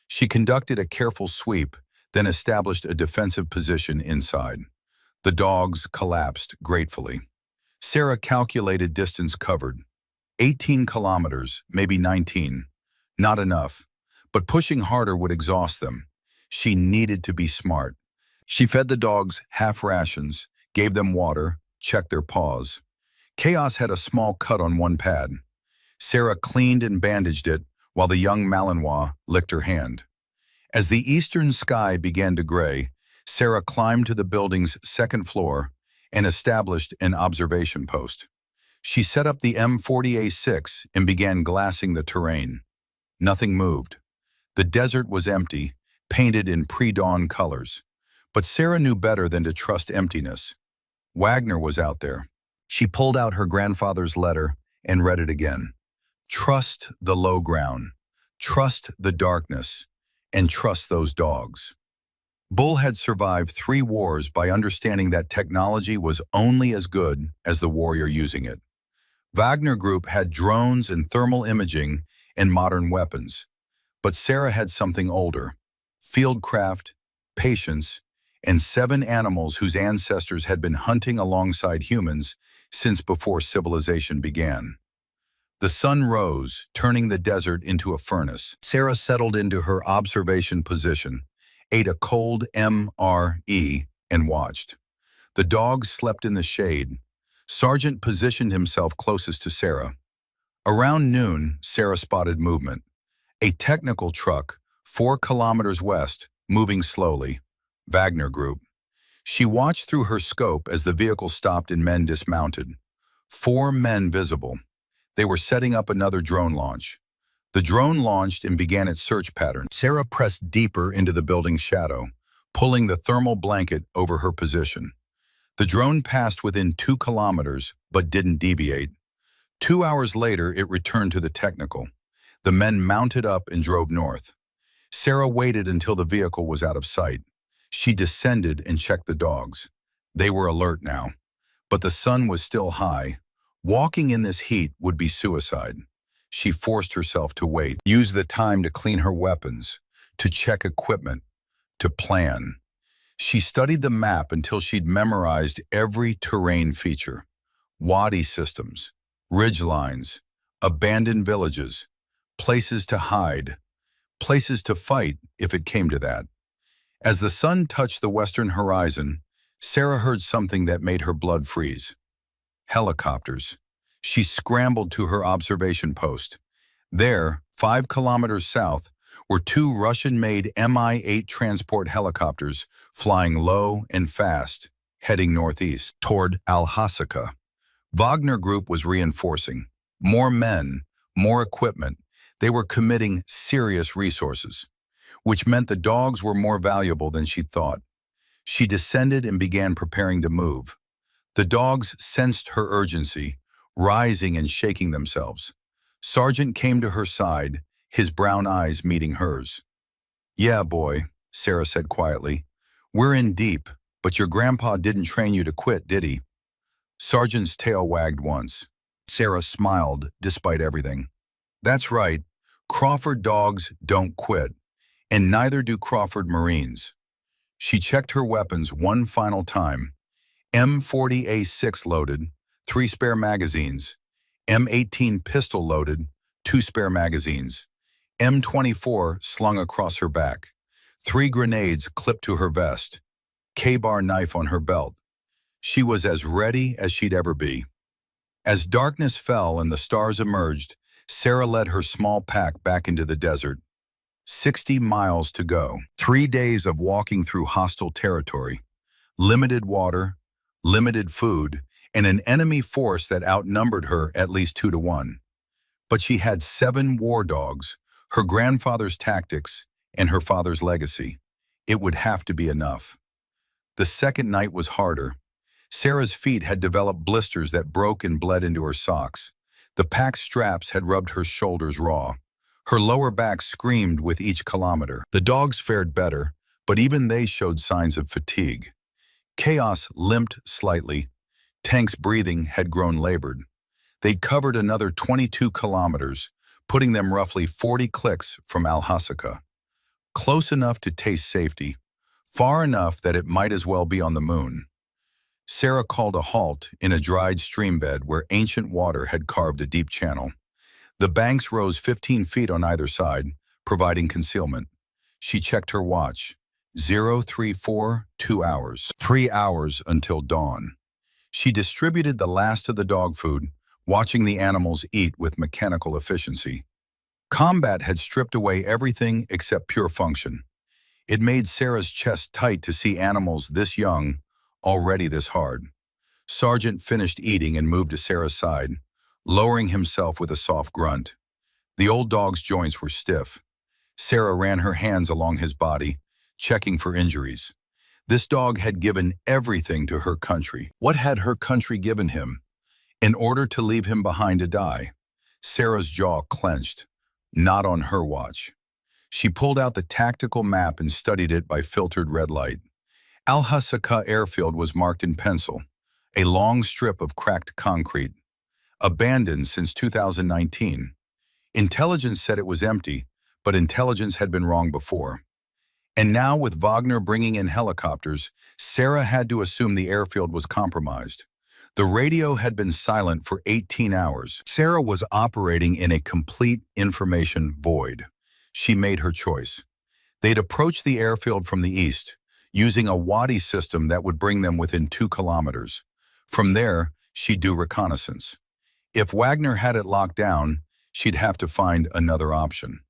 She conducted a careful sweep, then established a defensive position inside. The dogs collapsed gratefully. Sarah calculated distance covered. 18 kilometers, maybe 19. Not enough. But pushing harder would exhaust them. She needed to be smart. She fed the dogs half rations, gave them water, checked their paws. Chaos had a small cut on one pad. Sarah cleaned and bandaged it while the young Malinois licked her hand. As the eastern sky began to gray, Sarah climbed to the building's second floor and established an observation post. She set up the M40A6 and began glassing the terrain. Nothing moved. The desert was empty, painted in pre-dawn colors. But Sarah knew better than to trust emptiness. Wagner was out there. She pulled out her grandfather's letter and read it again. Trust the low ground, trust the darkness, and trust those dogs. Bull had survived 3 wars by understanding that technology was only as good as the warrior using it. Wagner Group had drones and thermal imaging and modern weapons. But Sarah had something older: fieldcraft, patience, and 7 animals whose ancestors had been hunting alongside humans since before civilization began. The sun rose, turning the desert into a furnace. Sarah settled into her observation position, ate a cold MRE, and watched. The dogs slept in the shade. Sergeant positioned himself closest to Sarah. Around noon, Sarah spotted movement. A technical truck, 4 kilometers west, moving slowly. Wagner Group. She watched through her scope as the vehicle stopped and men dismounted. 4 men visible. They were setting up another drone launch. The drone launched and began its search pattern. Sarah pressed deeper into the building's shadow, pulling the thermal blanket over her position. The drone passed within 2 kilometers, but didn't deviate. 2 hours later, it returned to the technical. The men mounted up and drove north. Sarah waited until the vehicle was out of sight. She descended and checked the dogs. They were alert now, but the sun was still high. Walking in this heat would be suicide. She forced herself to wait, use the time to clean her weapons, to check equipment, to plan. She studied the map until she'd memorized every terrain feature: wadi systems, ridge lines, abandoned villages, places to hide, places to fight if it came to that. As the sun touched the western horizon, Sarah heard something that made her blood freeze. Helicopters. She scrambled to her observation post. There, 5 kilometers south, were 2 Russian-made Mi-8 transport helicopters flying low and fast, heading northeast, toward Al-Hasaka. Wagner Group was reinforcing. More men, more equipment. They were committing serious resources, which meant the dogs were more valuable than she thought. She descended and began preparing to move. The dogs sensed her urgency, rising and shaking themselves. Sergeant came to her side, his brown eyes meeting hers. "Yeah, boy," Sarah said quietly. "We're in deep, but your grandpa didn't train you to quit, did he?" Sergeant's tail wagged once. Sarah smiled despite everything. "That's right. Crawford dogs don't quit, and neither do Crawford Marines." She checked her weapons one final time. M40A6 loaded, 3 spare magazines. M18 pistol loaded, 2 spare magazines. M24 slung across her back. 3 grenades clipped to her vest. K-bar knife on her belt. She was as ready as she'd ever be. As darkness fell and the stars emerged, Sarah led her small pack back into the desert. 60 miles to go. 3 days of walking through hostile territory. Limited water, limited food, and an enemy force that outnumbered her at least 2 to 1. But she had 7 war dogs, her grandfather's tactics, and her father's legacy. It would have to be enough. The second night was harder. Sarah's feet had developed blisters that broke and bled into her socks. The pack straps had rubbed her shoulders raw. Her lower back screamed with each kilometer. The dogs fared better, but even they showed signs of fatigue. Chaos limped slightly. Tank's breathing had grown labored. They'd covered another 22 kilometers, putting them roughly 40 clicks from Alhasaka. Close enough to taste safety, far enough that it might as well be on the moon. Sarah called a halt in a dried streambed where ancient water had carved a deep channel. The banks rose 15 feet on either side, providing concealment. She checked her watch. 034, 2 hours. 3 hours until dawn. She distributed the last of the dog food, watching the animals eat with mechanical efficiency. Combat had stripped away everything except pure function. It made Sarah's chest tight to see animals this young, already this hard. Sergeant finished eating and moved to Sarah's side, lowering himself with a soft grunt. The old dog's joints were stiff. Sarah ran her hands along his body, checking for injuries. This dog had given everything to her country. What had her country given him? In order to leave him behind to die? Sarah's jaw clenched. Not on her watch. She pulled out the tactical map and studied it by filtered red light. Alhasaka Airfield was marked in pencil, a long strip of cracked concrete. Abandoned since 2019. Intelligence said it was empty, but intelligence had been wrong before. And now, with Wagner bringing in helicopters, Sarah had to assume the airfield was compromised. The radio had been silent for 18 hours. Sarah was operating in a complete information void. She made her choice. They'd approach the airfield from the east, using a wadi system that would bring them within 2 kilometers. From there, she'd do reconnaissance. If Wagner had it locked down, she'd have to find another option.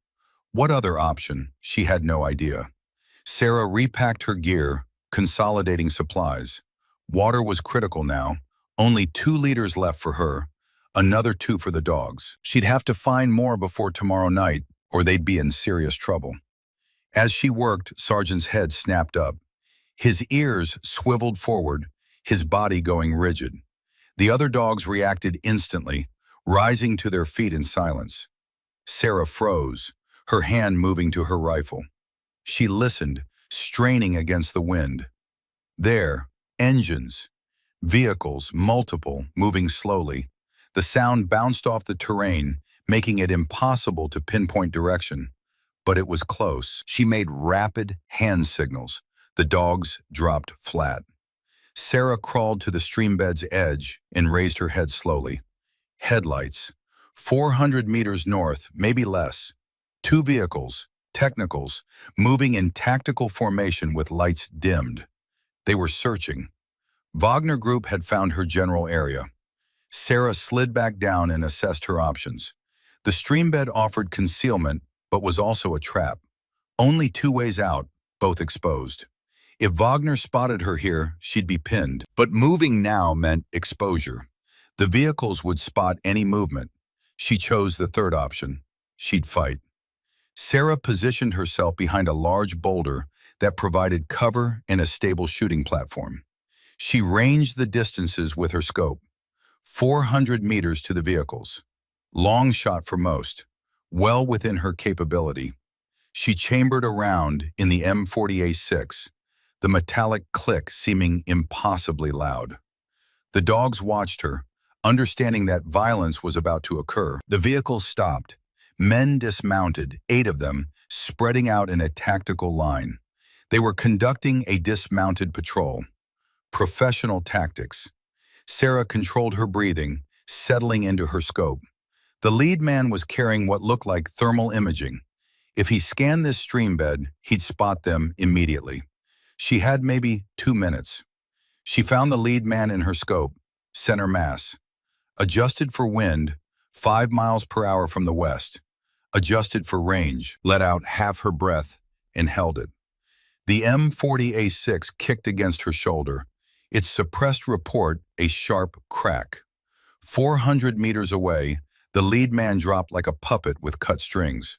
What other option? She had no idea. Sarah repacked her gear, consolidating supplies. Water was critical now. Only 2 liters left for her, another 2 for the dogs. She'd have to find more before tomorrow night, or they'd be in serious trouble. As she worked, Sergeant's head snapped up. His ears swiveled forward, his body going rigid. The other dogs reacted instantly, rising to their feet in silence. Sarah froze, her hand moving to her rifle. She listened, straining against the wind. There, engines. Vehicles, multiple, moving slowly. The sound bounced off the terrain, making it impossible to pinpoint direction. But it was close. She made rapid hand signals. The dogs dropped flat. Sarah crawled to the streambed's edge and raised her head slowly. Headlights. 400 meters north, maybe less. 2 vehicles, technicals, moving in tactical formation with lights dimmed. They were searching. Wagner Group had found her general area. Sarah slid back down and assessed her options. The streambed offered concealment, but was also a trap. Only 2 ways out, both exposed. If Wagner spotted her here, she'd be pinned. But moving now meant exposure. The vehicles would spot any movement. She chose the third option. She'd fight. Sarah positioned herself behind a large boulder that provided cover and a stable shooting platform. She ranged the distances with her scope. 400 meters to the vehicles. Long shot for most. Well within her capability. She chambered around in the M40A6, the metallic click seeming impossibly loud. The dogs watched her, understanding that violence was about to occur. The vehicles stopped. Men dismounted, 8 of them, spreading out in a tactical line. They were conducting a dismounted patrol. Professional tactics. Sarah controlled her breathing, settling into her scope. The lead man was carrying what looked like thermal imaging. If he scanned this streambed, he'd spot them immediately. She had maybe 2 minutes. She found the lead man in her scope, center mass. Adjusted for wind, 5 miles per hour from the west. Adjusted for range, let out half her breath, and held it. The M40A6 kicked against her shoulder. Its suppressed report a sharp crack. 400 meters away, the The lead man dropped like a puppet with cut strings.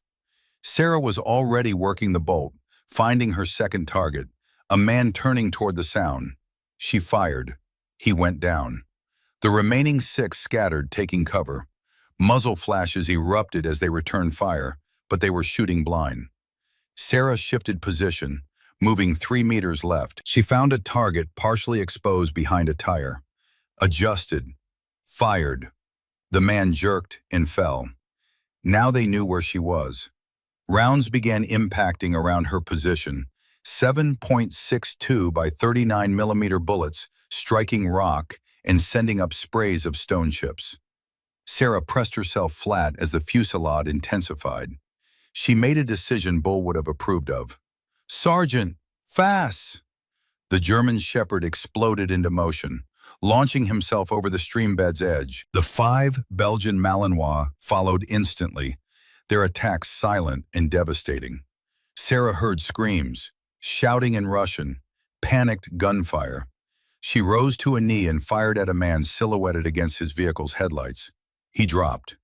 Sarah was already working the bolt, finding her second target, a man turning toward the sound. She fired. He went down. The remaining 6 scattered, taking cover. Muzzle flashes erupted as they returned fire, but they were shooting blind. Sarah shifted position, moving 3 meters left. She found a target partially exposed behind a tire. Adjusted. Fired. The man jerked and fell. Now they knew where she was. Rounds began impacting around her position, 7.62 by 39 millimeter bullets striking rock and sending up sprays of stone chips. Sarah pressed herself flat as the fusillade intensified. She made a decision Bull would have approved of. "Sergeant, fast!" The German shepherd exploded into motion, launching himself over the streambed's edge. The 5 Belgian Malinois followed instantly, their attacks silent and devastating. Sarah heard screams, shouting in Russian, panicked gunfire. She rose to a knee and fired at a man silhouetted against his vehicle's headlights. He dropped.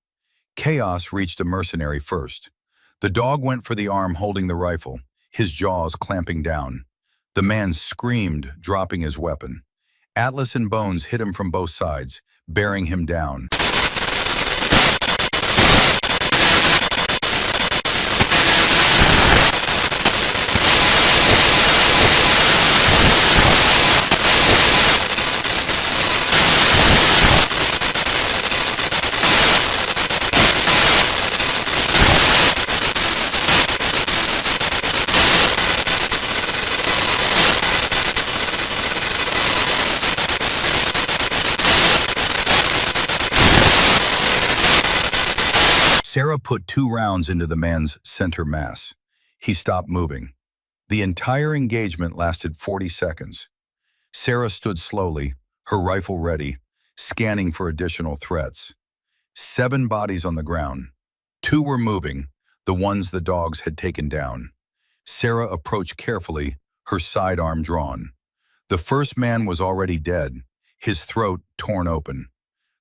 Chaos reached a mercenary first. The dog went for the arm holding the rifle, his jaws clamping down. The man screamed, dropping his weapon. Atlas and Bones hit him from both sides, bearing him down. Sarah put 2 rounds into the man's center mass. He stopped moving. The entire engagement lasted 40 seconds. Sarah stood slowly, her rifle ready, scanning for additional threats. 7 bodies on the ground. 2 were moving, the ones the dogs had taken down. Sarah approached carefully, her sidearm drawn. The first man was already dead, his throat torn open.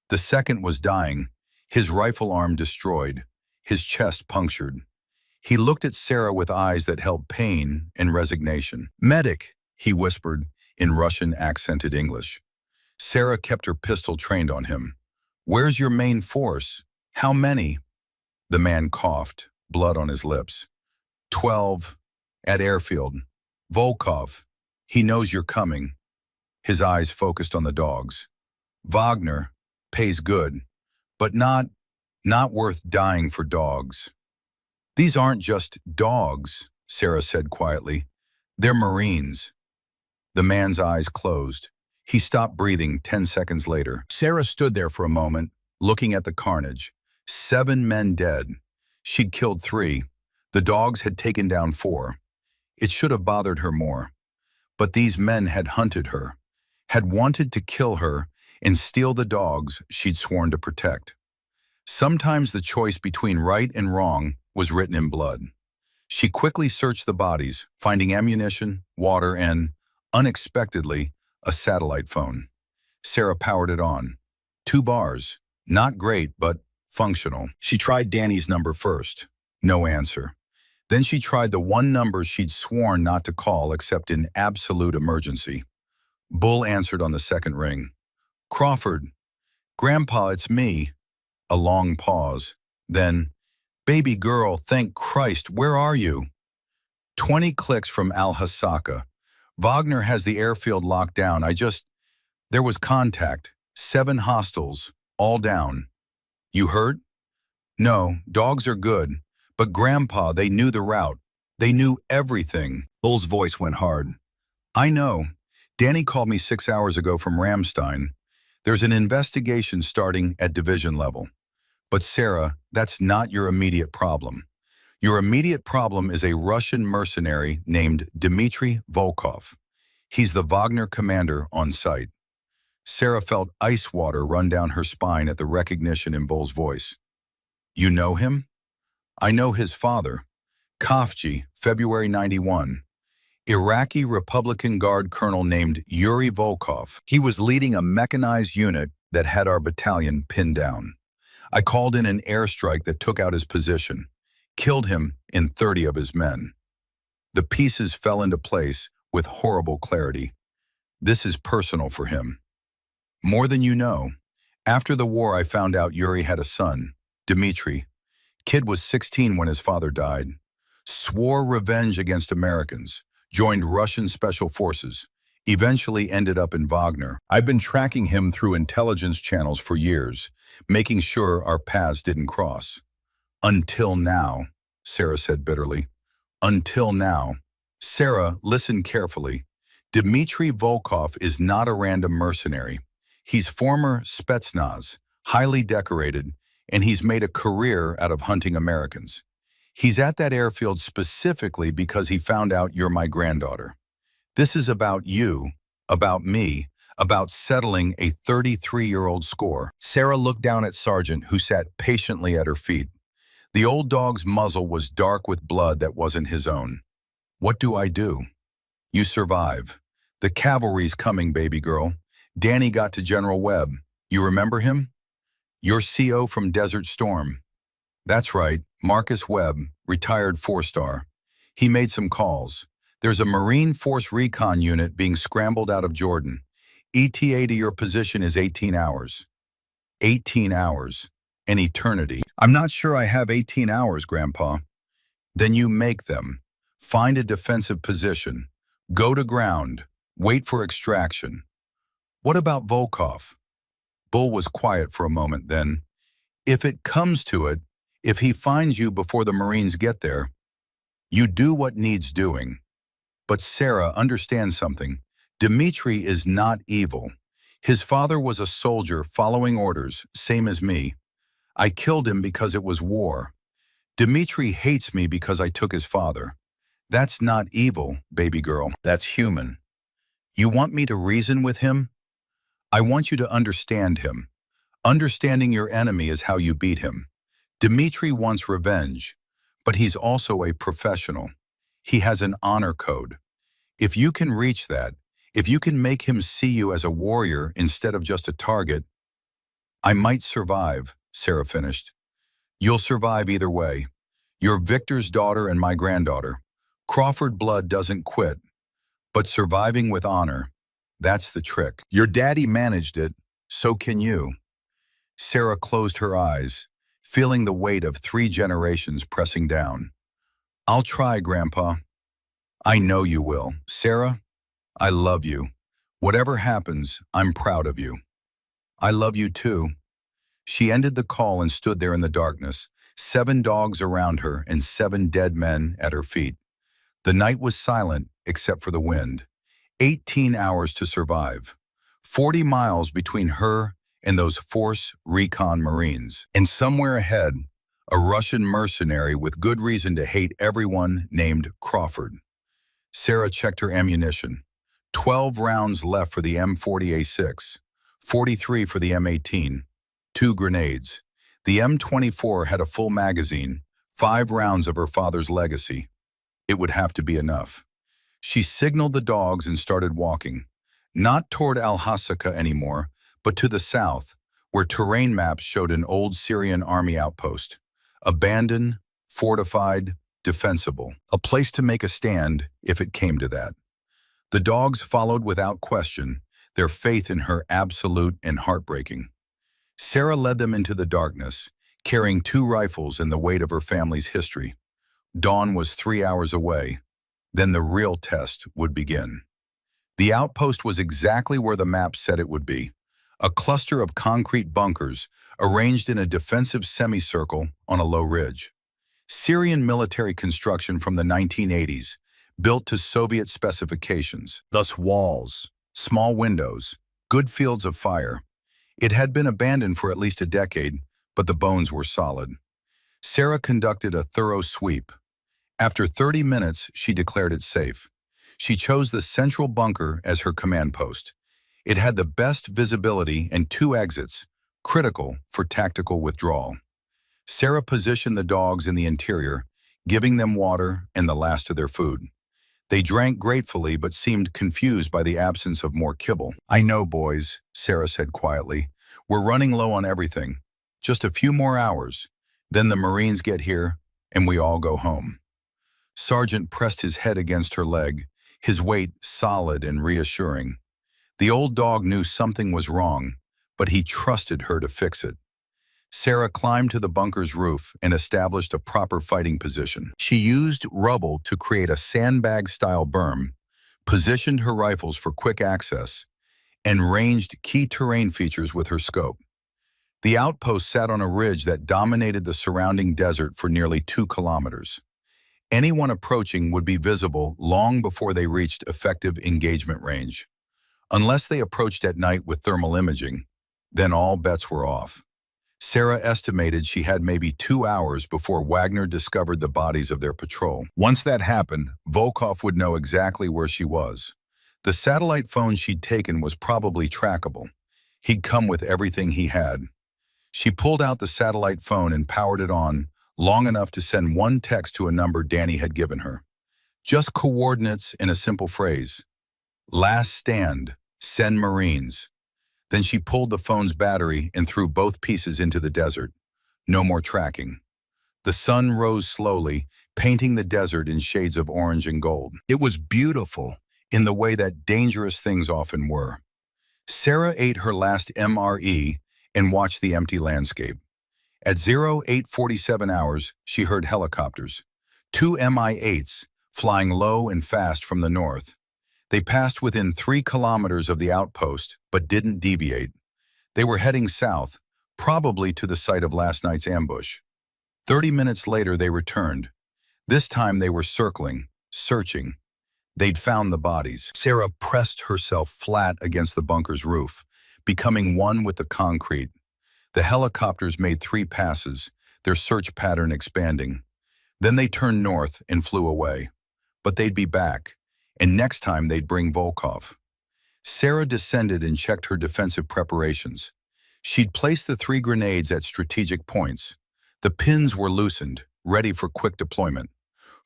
The second was dying, his rifle arm destroyed, his chest punctured. He looked at Sarah with eyes that held pain and resignation. "Medic," he whispered in Russian accented English. Sarah kept her pistol trained on him. "Where's your main force? How many?" The man coughed, blood on his lips. 12, at airfield. Volkov, he knows you're coming." His eyes focused on the dogs. "Wagner, pays good, but not worth dying for dogs." "These aren't just dogs," Sarah said quietly. "They're Marines." The man's eyes closed. He stopped breathing 10 seconds later. Sarah stood there for a moment, looking at the carnage. 7 men dead. She'd killed 3. The dogs had taken down 4. It should have bothered her more. But these men had hunted her, had wanted to kill her and steal the dogs she'd sworn to protect. Sometimes the choice between right and wrong was written in blood. She quickly searched the bodies, finding ammunition, water, and, unexpectedly, a satellite phone. Sarah powered it on. 2 bars. Not great, but functional. She tried Danny's number first. No answer. Then she tried the one number she'd sworn not to call except in absolute emergency. Bull answered on the second ring. "Crawford. Grandpa, it's me." A long pause. Then, "Baby girl, thank Christ, where are you?" 20 clicks from Al-Hasaka. "Wagner has the airfield locked down. There was contact. 7 hostiles, all down." "You hurt?" "No, dogs are good. But Grandpa, they knew the route. They knew everything." Bull's voice went hard. "I know. Danny called me 6 hours ago from Ramstein. There's an investigation starting at division level. But Sarah, that's not your immediate problem. Your immediate problem is a Russian mercenary named Dmitry Volkov. He's the Wagner commander on site." Sarah felt ice water run down her spine at the recognition in Bull's voice. "You know him?" "I know his father. Kafji, February 91. Iraqi Republican Guard colonel named Yuri Volkov. He was leading a mechanized unit that had our battalion pinned down. I called in an airstrike that took out his position, killed him in 30 of his men. The pieces fell into place with horrible clarity. This is personal for him. More than you know. After the war, I found out Yuri had a son, Dmitri. Kid was 16 when his father died. Swore revenge against Americans, joined Russian special forces, eventually ended up in Wagner. I've been tracking him through intelligence channels for years, making sure our paths didn't cross. Until now, Sarah said bitterly. Until now. Sarah, listen carefully. Dmitry Volkov is not a random mercenary. He's former Spetsnaz, highly decorated, and he's made a career out of hunting Americans. He's at that airfield specifically because he found out you're my granddaughter. This is about you, about me, about settling a 33-year-old score. Sarah looked down at Sergeant, who sat patiently at her feet. The old dog's muzzle was dark with blood that wasn't his own. What do I do? You survive. The cavalry's coming, baby girl. Danny got to General Webb. You remember him? Your CO from Desert Storm. That's right, Marcus Webb, retired 4-star. He made some calls. There's a Marine Force recon unit being scrambled out of Jordan. ETA to your position is 18 hours. 18 hours. An eternity. I'm not sure I have 18 hours, Grandpa. Then you make them. Find a defensive position. Go to ground. Wait for extraction. What about Volkov? Bull was quiet for a moment then. If it comes to it, if he finds you before the Marines get there, you do what needs doing. But Sarah, understand something. Dmitri is not evil. His father was a soldier following orders, same as me. I killed him because it was war. Dmitri hates me because I took his father. That's not evil, baby girl. That's human. You want me to reason with him? I want you to understand him. Understanding your enemy is how you beat him. Dmitri wants revenge, but he's also a professional. He has an honor code. If you can reach that, if you can make him see you as a warrior instead of just a target, I might survive, Sarah finished. You'll survive either way. You're Victor's daughter and my granddaughter. Crawford blood doesn't quit, but surviving with honor, that's the trick. Your daddy managed it, so can you. Sarah closed her eyes, feeling the weight of 3 generations pressing down. I'll try, Grandpa. I know you will. Sarah, I love you. Whatever happens, I'm proud of you. I love you too. She ended the call and stood there in the darkness, 7 dogs around her and 7 dead men at her feet. The night was silent except for the wind. 18 hours to survive. 40 miles between her and those Force Recon Marines. And somewhere ahead, a Russian mercenary with good reason to hate everyone named Crawford. Sarah checked her ammunition. 12 rounds left for the M40A6, 43 for the M18, 2 grenades. The M24 had a full magazine, 5 rounds of her father's legacy. It would have to be enough. She signaled the dogs and started walking, not toward Al-Hasaka anymore, but to the south, where terrain maps showed an old Syrian army outpost. Abandoned, fortified, defensible. A place to make a stand if it came to that. The dogs followed without question, their faith in her absolute and heartbreaking. Sarah led them into the darkness, carrying 2 rifles and the weight of her family's history. Dawn was 3 hours away. Then the real test would begin. The outpost was exactly where the map said it would be. A cluster of concrete bunkers arranged in a defensive semicircle on a low ridge. Syrian military construction from the 1980s, built to Soviet specifications, thus walls, small windows, good fields of fire. It had been abandoned for at least a decade, but the bones were solid. Sarah conducted a thorough sweep. After 30 minutes, she declared it safe. She chose the central bunker as her command post. It had the best visibility and 2 exits, critical for tactical withdrawal. Sarah positioned the dogs in the interior, giving them water and the last of their food. They drank gratefully but seemed confused by the absence of more kibble. I know, boys, Sarah said quietly. We're running low on everything. Just a few more hours. Then the Marines get here, and we all go home. Sergeant pressed his head against her leg, his weight solid and reassuring. The old dog knew something was wrong, but he trusted her to fix it. Sarah climbed to the bunker's roof and established a proper fighting position. She used rubble to create a sandbag-style berm, positioned her rifles for quick access, and ranged key terrain features with her scope. The outpost sat on a ridge that dominated the surrounding desert for nearly 2 kilometers. Anyone approaching would be visible long before they reached effective engagement range. Unless they approached at night with thermal imaging, then all bets were off. Sarah estimated she had maybe 2 hours before Wagner discovered the bodies of their patrol. Once that happened, Volkov would know exactly where she was. The satellite phone she'd taken was probably trackable. He'd come with everything he had. She pulled out the satellite phone and powered it on, long enough to send one text to a number Danny had given her. Just coordinates in a simple phrase. Last stand, send Marines. Then she pulled the phone's battery and threw both pieces into the desert. No more tracking. The sun rose slowly, painting the desert in shades of orange and gold. It was beautiful, in the way that dangerous things often were. Sarah ate her last MRE and watched the empty landscape. At 0847 hours, she heard helicopters. 2 Mi-8s, flying low and fast from the north. They passed within 3 kilometers of the outpost, but didn't deviate. They were heading south, probably to the site of last night's ambush. 30 minutes later, they returned. This time they were circling, searching. They'd found the bodies. Sarah pressed herself flat against the bunker's roof, becoming one with the concrete. The helicopters made 3 passes, their search pattern expanding. Then they turned north and flew away. But they'd be back, and next time they'd bring Volkov. Sarah descended and checked her defensive preparations. She'd placed the 3 grenades at strategic points. The pins were loosened, ready for quick deployment.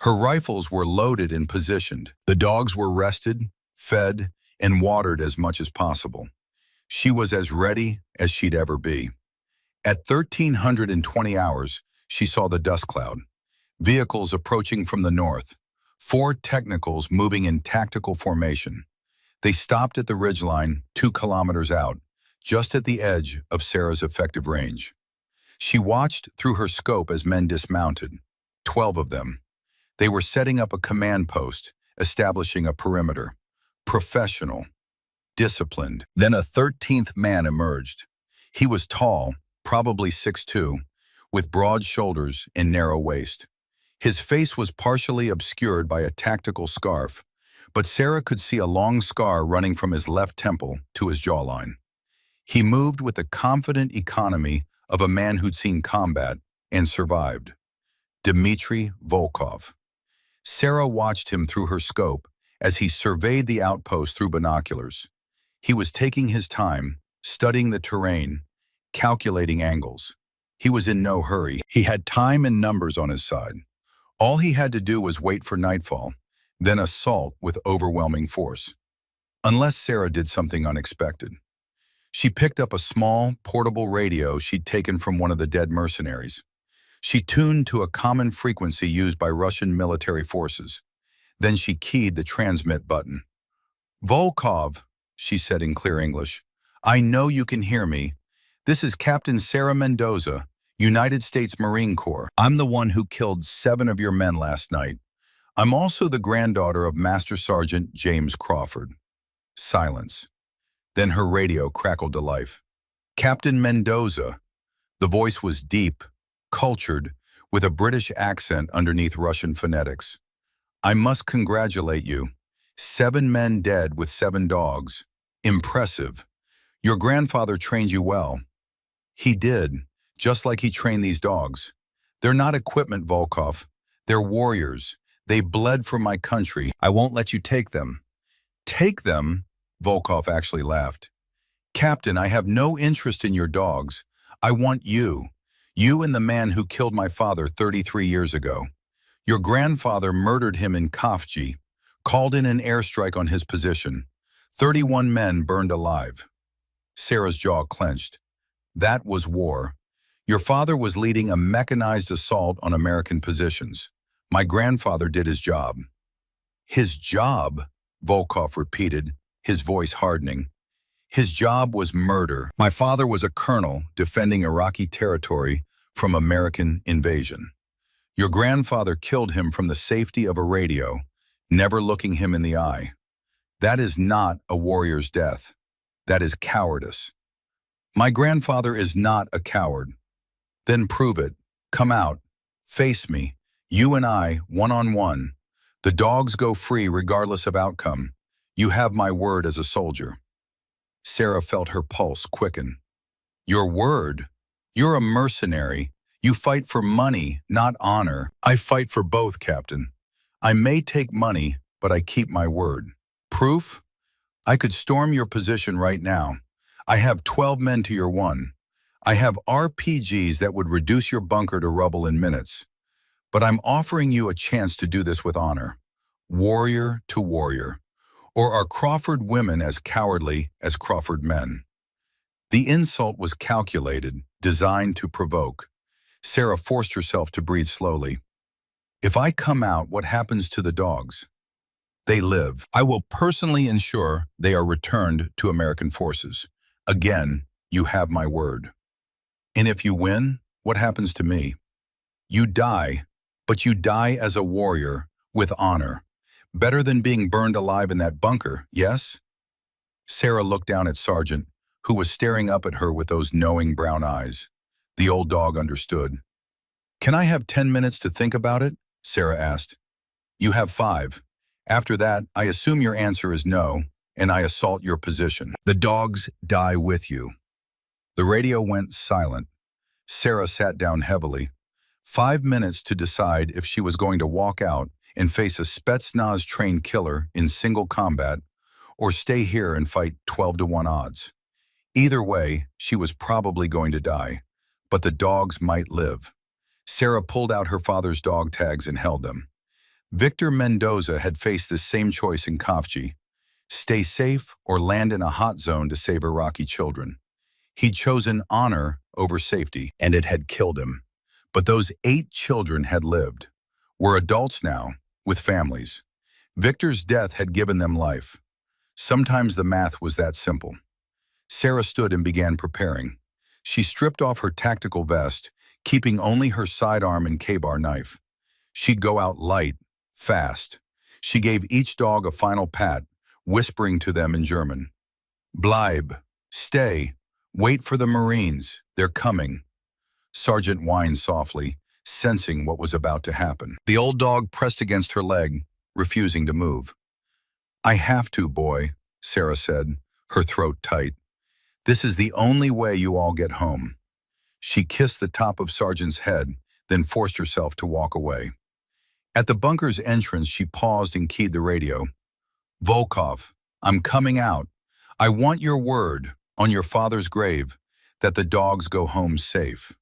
Her rifles were loaded and positioned. The dogs were rested, fed, and watered as much as possible. She was as ready as she'd ever be. At 1320 hours, she saw the dust cloud. Vehicles approaching from the north. 4 technicals moving in tactical formation. They stopped at the ridgeline 2 kilometers out, just at the edge of Sarah's effective range. She watched through her scope as men dismounted, 12 of them. They were setting up a command post, establishing a perimeter. Professional, disciplined. Then a 13th man emerged. He was tall, probably 6'2", with broad shoulders and narrow waist. His face was partially obscured by a tactical scarf, but Sarah could see a long scar running from his left temple to his jawline. He moved with the confident economy of a man who'd seen combat and survived. Dmitry Volkov. Sarah watched him through her scope as he surveyed the outpost through binoculars. He was taking his time, studying the terrain, calculating angles. He was in no hurry. He had time and numbers on his side. All he had to do was wait for nightfall, then assault with overwhelming force. Unless Sarah did something unexpected. She picked up a small, portable radio she'd taken from one of the dead mercenaries. She tuned to a common frequency used by Russian military forces. Then she keyed the transmit button. "Volkov," she said in clear English, "I know you can hear me. This is Captain Sarah Mendoza, United States Marine Corps. I'm the one who killed 7 of your men last night. I'm also the granddaughter of Master Sergeant James Crawford." Silence. Then her radio crackled to life. "Captain Mendoza." The voice was deep, cultured, with a British accent underneath Russian phonetics. "I must congratulate you. 7 men dead with 7 dogs. Impressive. Your grandfather trained you well." "He did, just like he trained these dogs. They're not equipment, Volkov. They're warriors. They bled for my country. I won't let you take them." "Take them?" Volkov actually laughed. "Captain, I have no interest in your dogs. I want you. You and the man who killed my father 33 years ago. Your grandfather murdered him in Kafji, called in an airstrike on his position. 31 men burned alive." Sarah's jaw clenched. That was war. Your father was leading a mechanized assault on American positions. My grandfather did his job. His job, Volkov repeated, his voice hardening. His job was murder. My father was a colonel defending Iraqi territory from American invasion. Your grandfather killed him from the safety of a radio, never looking him in the eye. That is not a warrior's death. That is cowardice. My grandfather is not a coward. Then prove it. Come out. Face me. You and I, one-on-one. The dogs go free regardless of outcome. You have my word as a soldier. Sarah felt her pulse quicken. Your word? You're a mercenary. You fight for money, not honor. I fight for both, Captain. I may take money, but I keep my word. Proof? I could storm your position right now. I have 12 men to your 1. I have RPGs that would reduce your bunker to rubble in minutes. But I'm offering you a chance to do this with honor. Warrior to warrior. Or are Crawford women as cowardly as Crawford men? The insult was calculated, designed to provoke. Sarah forced herself to breathe slowly. If I come out, what happens to the dogs? They live. I will personally ensure they are returned to American forces. Again, you have my word. And if you win, what happens to me? You die, but you die as a warrior with honor. Better than being burned alive in that bunker, yes? Sarah looked down at Sergeant, who was staring up at her with those knowing brown eyes. The old dog understood. Can I have 10 minutes to think about it? Sarah asked. You have 5. After that, I assume your answer is no, and I assault your position. The dogs die with you. The radio went silent. Sarah sat down heavily. 5 minutes to decide if she was going to walk out and face a Spetsnaz-trained killer in single combat, or stay here and fight 12-to-1 odds. Either way, she was probably going to die, but the dogs might live. Sarah pulled out her father's dog tags and held them. Victor Mendoza had faced this same choice in Kafji: stay safe or land in a hot zone to save Iraqi children. He'd chosen honor over safety, and it had killed him. But those 8 children had lived, were adults now, with families. Victor's death had given them life. Sometimes the math was that simple. Sarah stood and began preparing. She stripped off her tactical vest, keeping only her sidearm and K-bar knife. She'd go out light, fast. She gave each dog a final pat, whispering to them in German. Bleib, stay, wait for the Marines, they're coming. Sergeant whined softly, sensing what was about to happen. The old dog pressed against her leg, refusing to move. I have to, boy, Sarah said, her throat tight. This is the only way you all get home. She kissed the top of Sergeant's head, then forced herself to walk away. At the bunker's entrance, she paused and keyed the radio. Volkov, I'm coming out. I want your word, on your father's grave, that the dogs go home safe.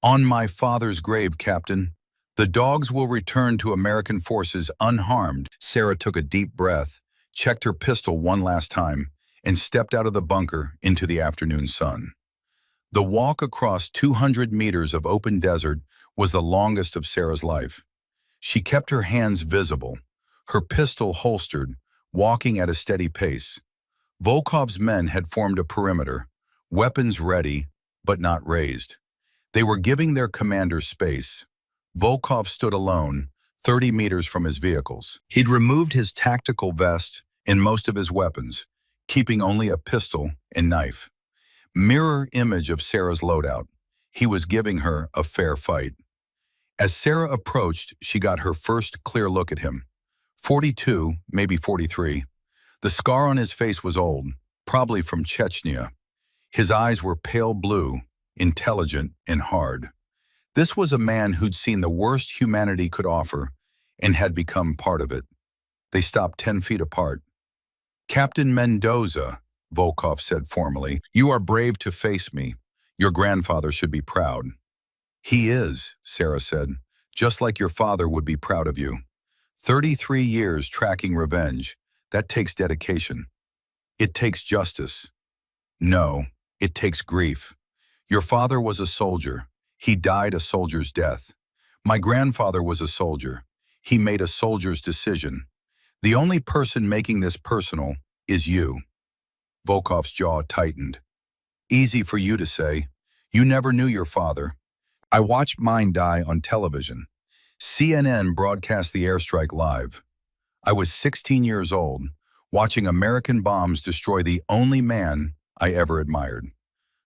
On my father's grave, Captain. The dogs will return to American forces unharmed. Sarah took a deep breath, checked her pistol one last time, and stepped out of the bunker into the afternoon sun. The walk across 200 meters of open desert was the longest of Sarah's life. She kept her hands visible, her pistol holstered, walking at a steady pace. Volkov's men had formed a perimeter, weapons ready, but not raised. They were giving their commander space. Volkov stood alone, 30 meters from his vehicles. He'd removed his tactical vest and most of his weapons, keeping only a pistol and knife. Mirror image of Sarah's loadout. He was giving her a fair fight. As Sarah approached, she got her first clear look at him. 42, maybe 43. The scar on his face was old, probably from Chechnya. His eyes were pale blue, intelligent and hard. This was a man who'd seen the worst humanity could offer and had become part of it. They stopped 10 feet apart. Captain Mendoza, Volkov said formally, you are brave to face me. Your grandfather should be proud. He is, Sarah said, just like your father would be proud of you. 33 years tracking revenge. That takes dedication. It takes justice. No, it takes grief. Your father was a soldier. He died a soldier's death. My grandfather was a soldier. He made a soldier's decision. The only person making this personal is you." Volkov's jaw tightened. "Easy for you to say. You never knew your father. I watched mine die on television. CNN broadcast the airstrike live. I was 16 years old, watching American bombs destroy the only man I ever admired.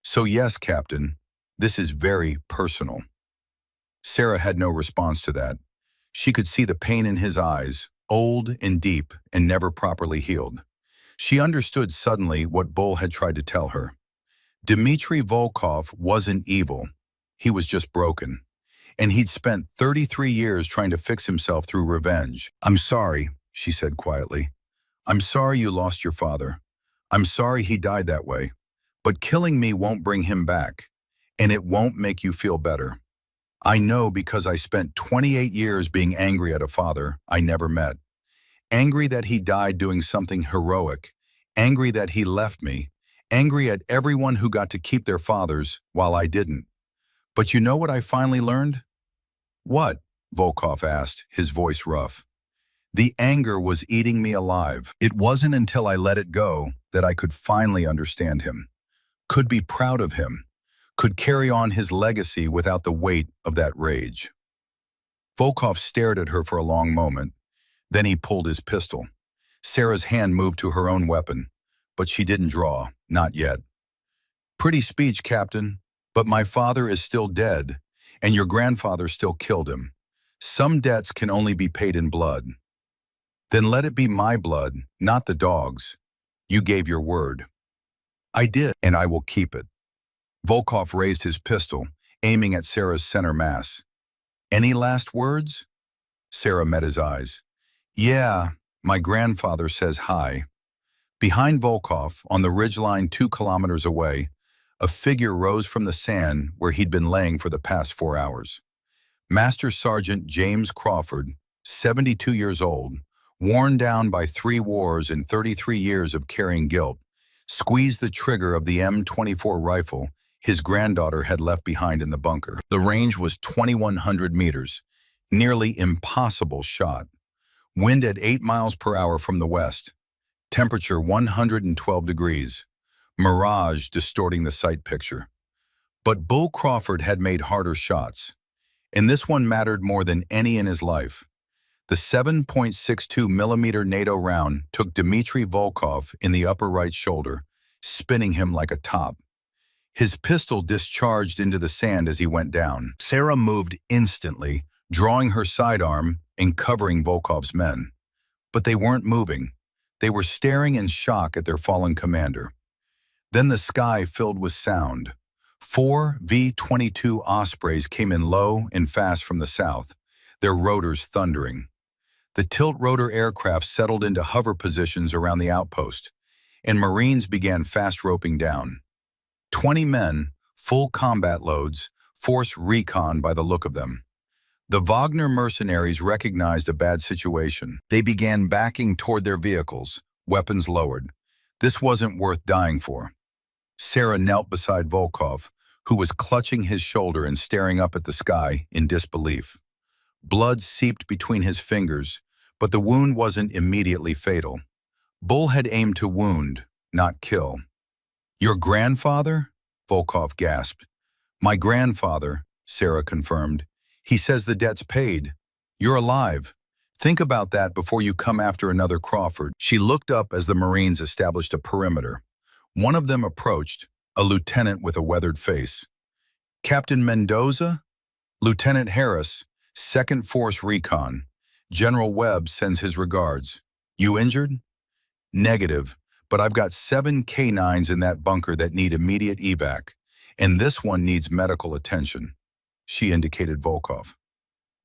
So yes, Captain, this is very personal." Sarah had no response to that. She could see the pain in his eyes, old and deep and never properly healed. She understood suddenly what Bull had tried to tell her. Dmitry Volkov wasn't evil. He was just broken. And he'd spent 33 years trying to fix himself through revenge. "I'm sorry," she said quietly. "I'm sorry you lost your father. I'm sorry he died that way. But killing me won't bring him back. And it won't make you feel better. I know because I spent 28 years being angry at a father I never met. Angry that he died doing something heroic. Angry that he left me. Angry at everyone who got to keep their fathers while I didn't. But you know what I finally learned?" "What?" Volkov asked, his voice rough. "The anger was eating me alive. It wasn't until I let it go that I could finally understand him, could be proud of him, could carry on his legacy without the weight of that rage." Volkov stared at her for a long moment. Then he pulled his pistol. Sarah's hand moved to her own weapon, but she didn't draw, not yet. "Pretty speech, Captain, but my father is still dead, and your grandfather still killed him. Some debts can only be paid in blood." "Then let it be my blood, not the dog's. You gave your word." "I did, and I will keep it." Volkov raised his pistol, aiming at Sarah's center mass. "Any last words?" Sarah met his eyes. "Yeah, my grandfather says hi." Behind Volkov, on the ridgeline 2 kilometers away, a figure rose from the sand where he'd been laying for the past 4 hours. Master Sergeant James Crawford, 72 years old, worn down by 3 wars and 33 years of carrying guilt, squeezed the trigger of the M24 rifle his granddaughter had left behind in the bunker. The range was 2,100 meters, nearly impossible shot. Wind at 8 miles per hour from the west. Temperature 112 degrees. Mirage distorting the sight picture. But Bull Crawford had made harder shots, and this one mattered more than any in his life. The 7.62 millimeter NATO round took Dmitry Volkov in the upper right shoulder, spinning him like a top. His pistol discharged into the sand as he went down. Sarah moved instantly, drawing her sidearm and covering Volkov's men. But they weren't moving. They were staring in shock at their fallen commander. Then the sky filled with sound. 4 V-22 Ospreys came in low and fast from the south, their rotors thundering. The tilt-rotor aircraft settled into hover positions around the outpost, and Marines began fast roping down. 20 men, full combat loads, forced recon by the look of them. The Wagner mercenaries recognized a bad situation. They began backing toward their vehicles, weapons lowered. This wasn't worth dying for. Sarah knelt beside Volkov, who was clutching his shoulder and staring up at the sky in disbelief. Blood seeped between his fingers, but the wound wasn't immediately fatal. Bull had aimed to wound, not kill. "Your grandfather?" Volkov gasped. "My grandfather," Sarah confirmed. "He says the debt's paid. You're alive. Think about that before you come after another Crawford." She looked up as the Marines established a perimeter. One of them approached, a lieutenant with a weathered face. "Captain Mendoza?" "Lieutenant Harris, 2nd Force Recon. General Webb sends his regards. You injured?" "Negative, but I've got 7 K9s in that bunker that need immediate evac, and this one needs medical attention." She indicated Volkov.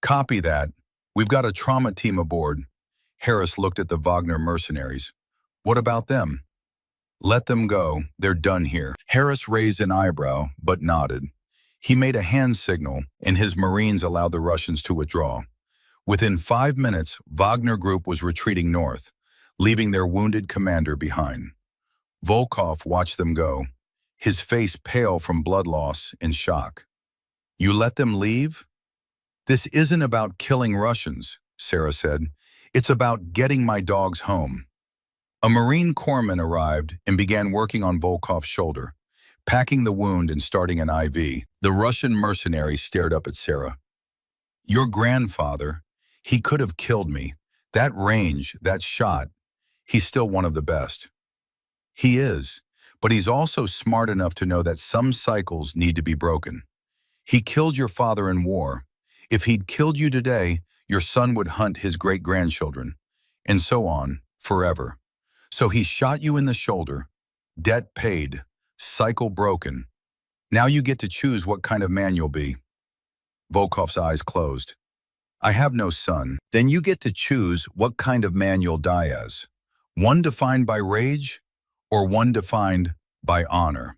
"Copy that. We've got a trauma team aboard." Harris looked at the Wagner mercenaries. "What about them?" "Let them go. They're done here." Harris raised an eyebrow, but nodded. He made a hand signal, and his Marines allowed the Russians to withdraw. Within 5 minutes, Wagner Group was retreating north, leaving their wounded commander behind. Volkov watched them go. his face pale from blood loss and shock. "You let them leave?" "This isn't about killing Russians," Sarah said. "It's about getting my dogs home." A Marine corpsman arrived and began working on Volkov's shoulder, packing the wound and starting an IV. The Russian mercenary stared up at Sarah. "Your grandfather, he could have killed me. That range, that shot, he's still one of the best." "He is, but he's also smart enough to know that some cycles need to be broken. He killed your father in war. If he'd killed you today, your son would hunt his great-grandchildren, and so on, forever. So he shot you in the shoulder, debt paid, cycle broken. Now you get to choose what kind of man you'll be." Volkov's eyes closed. "I have no son. Then you get to choose what kind of man you'll die as. One defined by rage, or one defined by honor."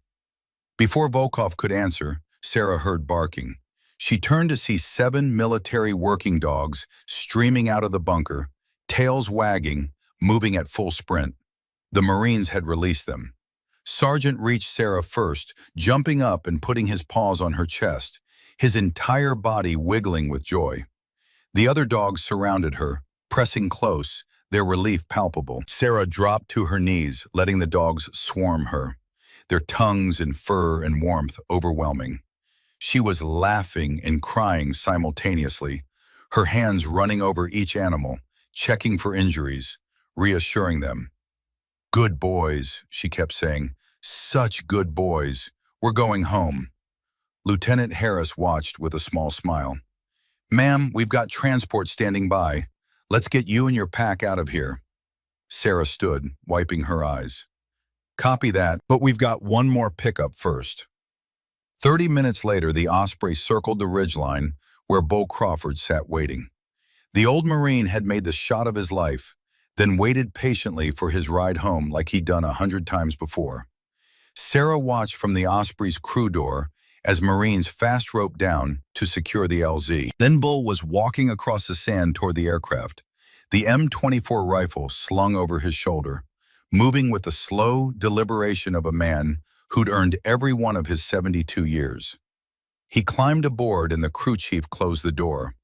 Before Volkov could answer, Sarah heard barking. She turned to see 7 military working dogs streaming out of the bunker, tails wagging, moving at full sprint. The Marines had released them. Sergeant reached Sarah first, jumping up and putting his paws on her chest, his entire body wiggling with joy. The other dogs surrounded her, pressing close, their relief palpable. Sarah dropped to her knees, letting the dogs swarm her, their tongues and fur and warmth overwhelming. She was laughing and crying simultaneously, her hands running over each animal, checking for injuries, reassuring them. "Good boys," she kept saying. "Such good boys. We're going home." Lieutenant Harris watched with a small smile. "Ma'am, we've got transport standing by. Let's get you and your pack out of here." Sarah stood, wiping her eyes. "Copy that, but we've got one more pickup first." 30 minutes later, the Osprey circled the ridgeline where Bull Crawford sat waiting. The old Marine had made the shot of his life, then waited patiently for his ride home like he'd done 100 times before. Sarah watched from the Osprey's crew door as Marines fast roped down to secure the LZ. Then Bull was walking across the sand toward the aircraft, the M24 rifle slung over his shoulder, moving with the slow deliberation of a man who'd earned every one of his 72 years. He climbed aboard and the crew chief closed the door.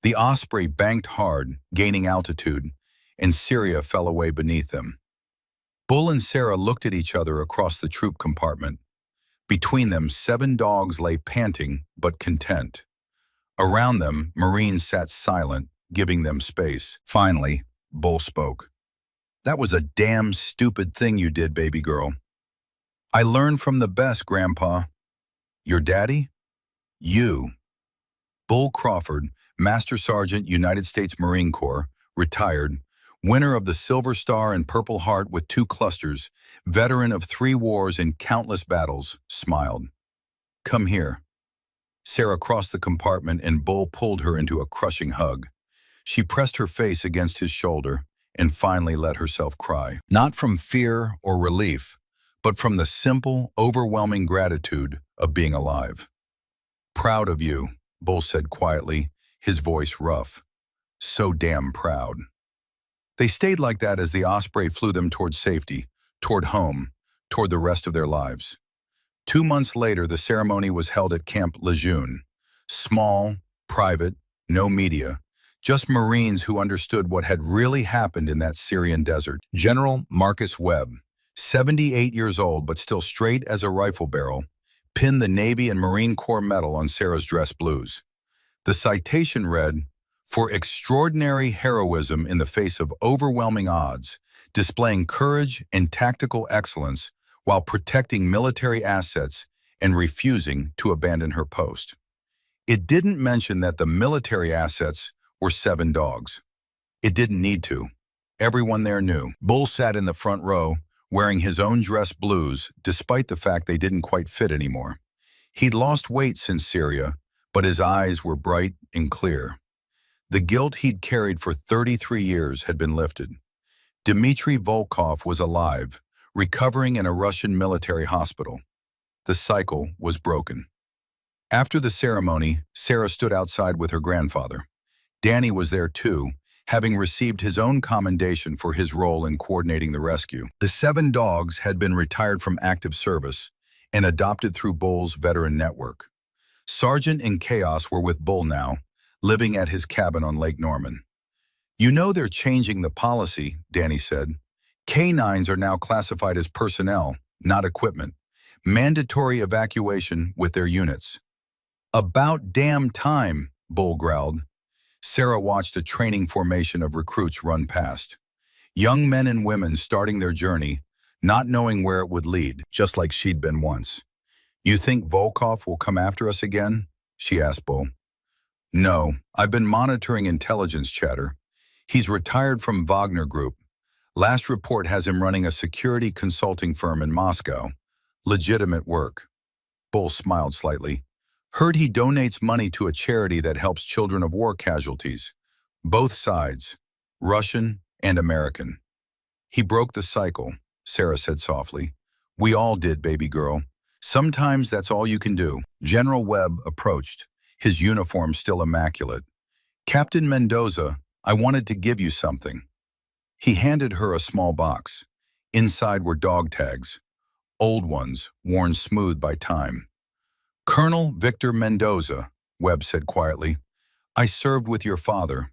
The Osprey banked hard, gaining altitude, and Syria fell away beneath them. Bull and Sarah looked at each other across the troop compartment. Between them, 7 dogs lay panting but content. Around them, Marines sat silent, giving them space. Finally, Bull spoke. "That was a damn stupid thing you did, baby girl." "I learned from the best, Grandpa." "Your daddy?" "You." Bull Crawford, Master Sergeant, United States Marine Corps, retired, winner of the Silver Star and Purple Heart with 2 clusters, veteran of 3 wars and countless battles, smiled. "Come here." Sarah crossed the compartment and Bull pulled her into a crushing hug. She pressed her face against his shoulder and finally let herself cry. Not from fear or relief, but from the simple, overwhelming gratitude of being alive. "Proud of you," Bull said quietly, his voice rough. "So damn proud." They stayed like that as the Osprey flew them toward safety, toward home, toward the rest of their lives. 2 months later, the ceremony was held at Camp Lejeune. Small, private, no media, just Marines who understood what had really happened in that Syrian desert. General Marcus Webb, 78 years old but still straight as a rifle barrel, pinned the Navy and Marine Corps medal on Sarah's dress blues. The citation read, "For extraordinary heroism in the face of overwhelming odds, displaying courage and tactical excellence while protecting military assets and refusing to abandon her post." It didn't mention that the military assets were 7 dogs. It didn't need to. Everyone there knew. Bull sat in the front row, wearing his own dress blues, despite the fact they didn't quite fit anymore. He'd lost weight since Syria, but his eyes were bright and clear. The guilt he'd carried for 33 years had been lifted. Dmitry Volkov was alive, recovering in a Russian military hospital. The cycle was broken. After the ceremony, Sarah stood outside with her grandfather. Danny was there too, having received his own commendation for his role in coordinating the rescue. The 7 dogs had been retired from active service, and adopted through Bull's veteran network. Sergeant and Chaos were with Bull now, living at his cabin on Lake Norman. "You know they're changing the policy," Danny said. "K9s are now classified as personnel, not equipment. Mandatory evacuation with their units." "About damn time," Bull growled. Sarah watched a training formation of recruits run past. Young men and women starting their journey, not knowing where it would lead, just like she'd been once. "You think Volkov will come after us again?" she asked Bull. "No, I've been monitoring intelligence chatter. He's retired from Wagner Group. Last report has him running a security consulting firm in Moscow. Legitimate work." Bull smiled slightly. "Heard he donates money to a charity that helps children of war casualties. Both sides, Russian and American." "He broke the cycle," Sarah said softly. "We all did, baby girl. Sometimes that's all you can do." General Webb approached, his uniform still immaculate. "Captain Mendoza, I wanted to give you something." He handed her a small box. Inside were dog tags, old ones worn smooth by time. "Colonel Victor Mendoza," Webb said quietly. "I served with your father.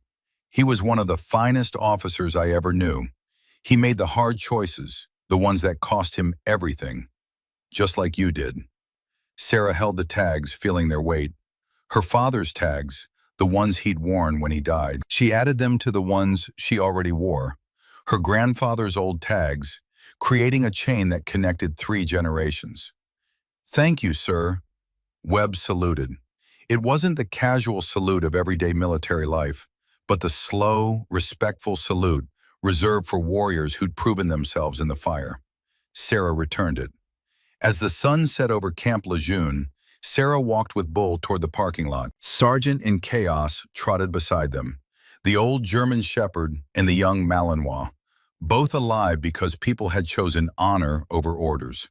He was one of the finest officers I ever knew. He made the hard choices, the ones that cost him everything, just like you did." Sarah held the tags, feeling their weight. Her father's tags, the ones he'd worn when he died. She added them to the ones she already wore. Her grandfather's old tags, creating a chain that connected 3 generations. "Thank you, sir." Webb saluted. It wasn't the casual salute of everyday military life, but the slow, respectful salute reserved for warriors who'd proven themselves in the fire. Sarah returned it. As the sun set over Camp Lejeune, Sarah walked with Bull toward the parking lot. Sergeant and Chaos trotted beside them, the old German Shepherd and the young Malinois, both alive because people had chosen honor over orders.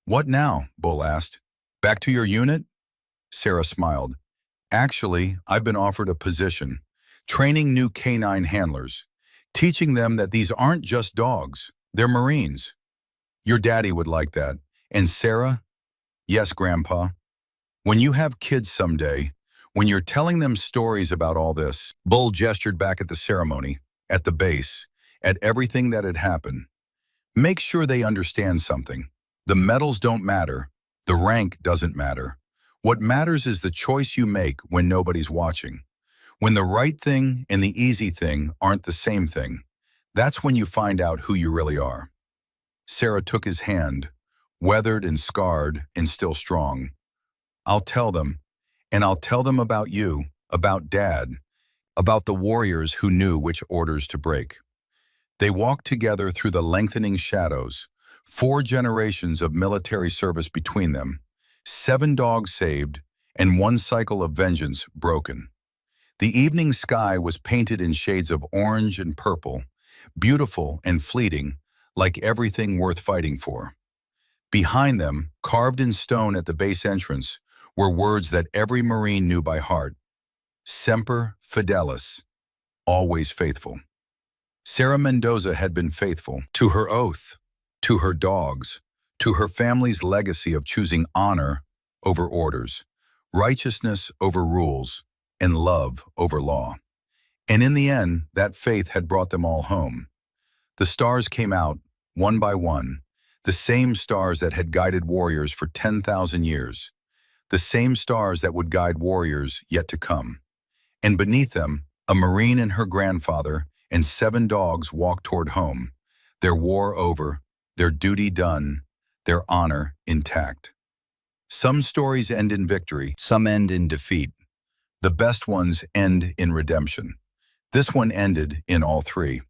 "What now?" Bull asked. "Back to your unit?" Sarah smiled. "Actually, I've been offered a position, training new K9 handlers, teaching them that these aren't just dogs, they're Marines. Your daddy would like that. And Sarah?" "Yes, Grandpa. When you have kids someday, when you're telling them stories about all this," Bull gestured back at the ceremony, at the base, at everything that had happened, "make sure they understand something. The medals don't matter. The rank doesn't matter. What matters is the choice you make when nobody's watching. When the right thing and the easy thing aren't the same thing, that's when you find out who you really are." Sarah took his hand, weathered and scarred and still strong. "I'll tell them, and I'll tell them about you, about Dad, about the warriors who knew which orders to break." They walked together through the lengthening shadows, 4 generations of military service between them, 7 dogs saved, and 1 cycle of vengeance broken. The evening sky was painted in shades of orange and purple, beautiful and fleeting, like everything worth fighting for. Behind them, carved in stone at the base entrance, were words that every Marine knew by heart. Semper Fidelis, always faithful. Sarah Mendoza had been faithful to her oath, to her dogs, to her family's legacy of choosing honor over orders, righteousness over rules, and love over law. And in the end, that faith had brought them all home. The stars came out, one by one, the same stars that had guided warriors for 10,000 years, the same stars that would guide warriors yet to come. And beneath them, a Marine and her grandfather and 7 dogs walked toward home, their war over, their duty done, their honor intact. Some stories end in victory, some end in defeat. The best ones end in redemption. This one ended in all 3.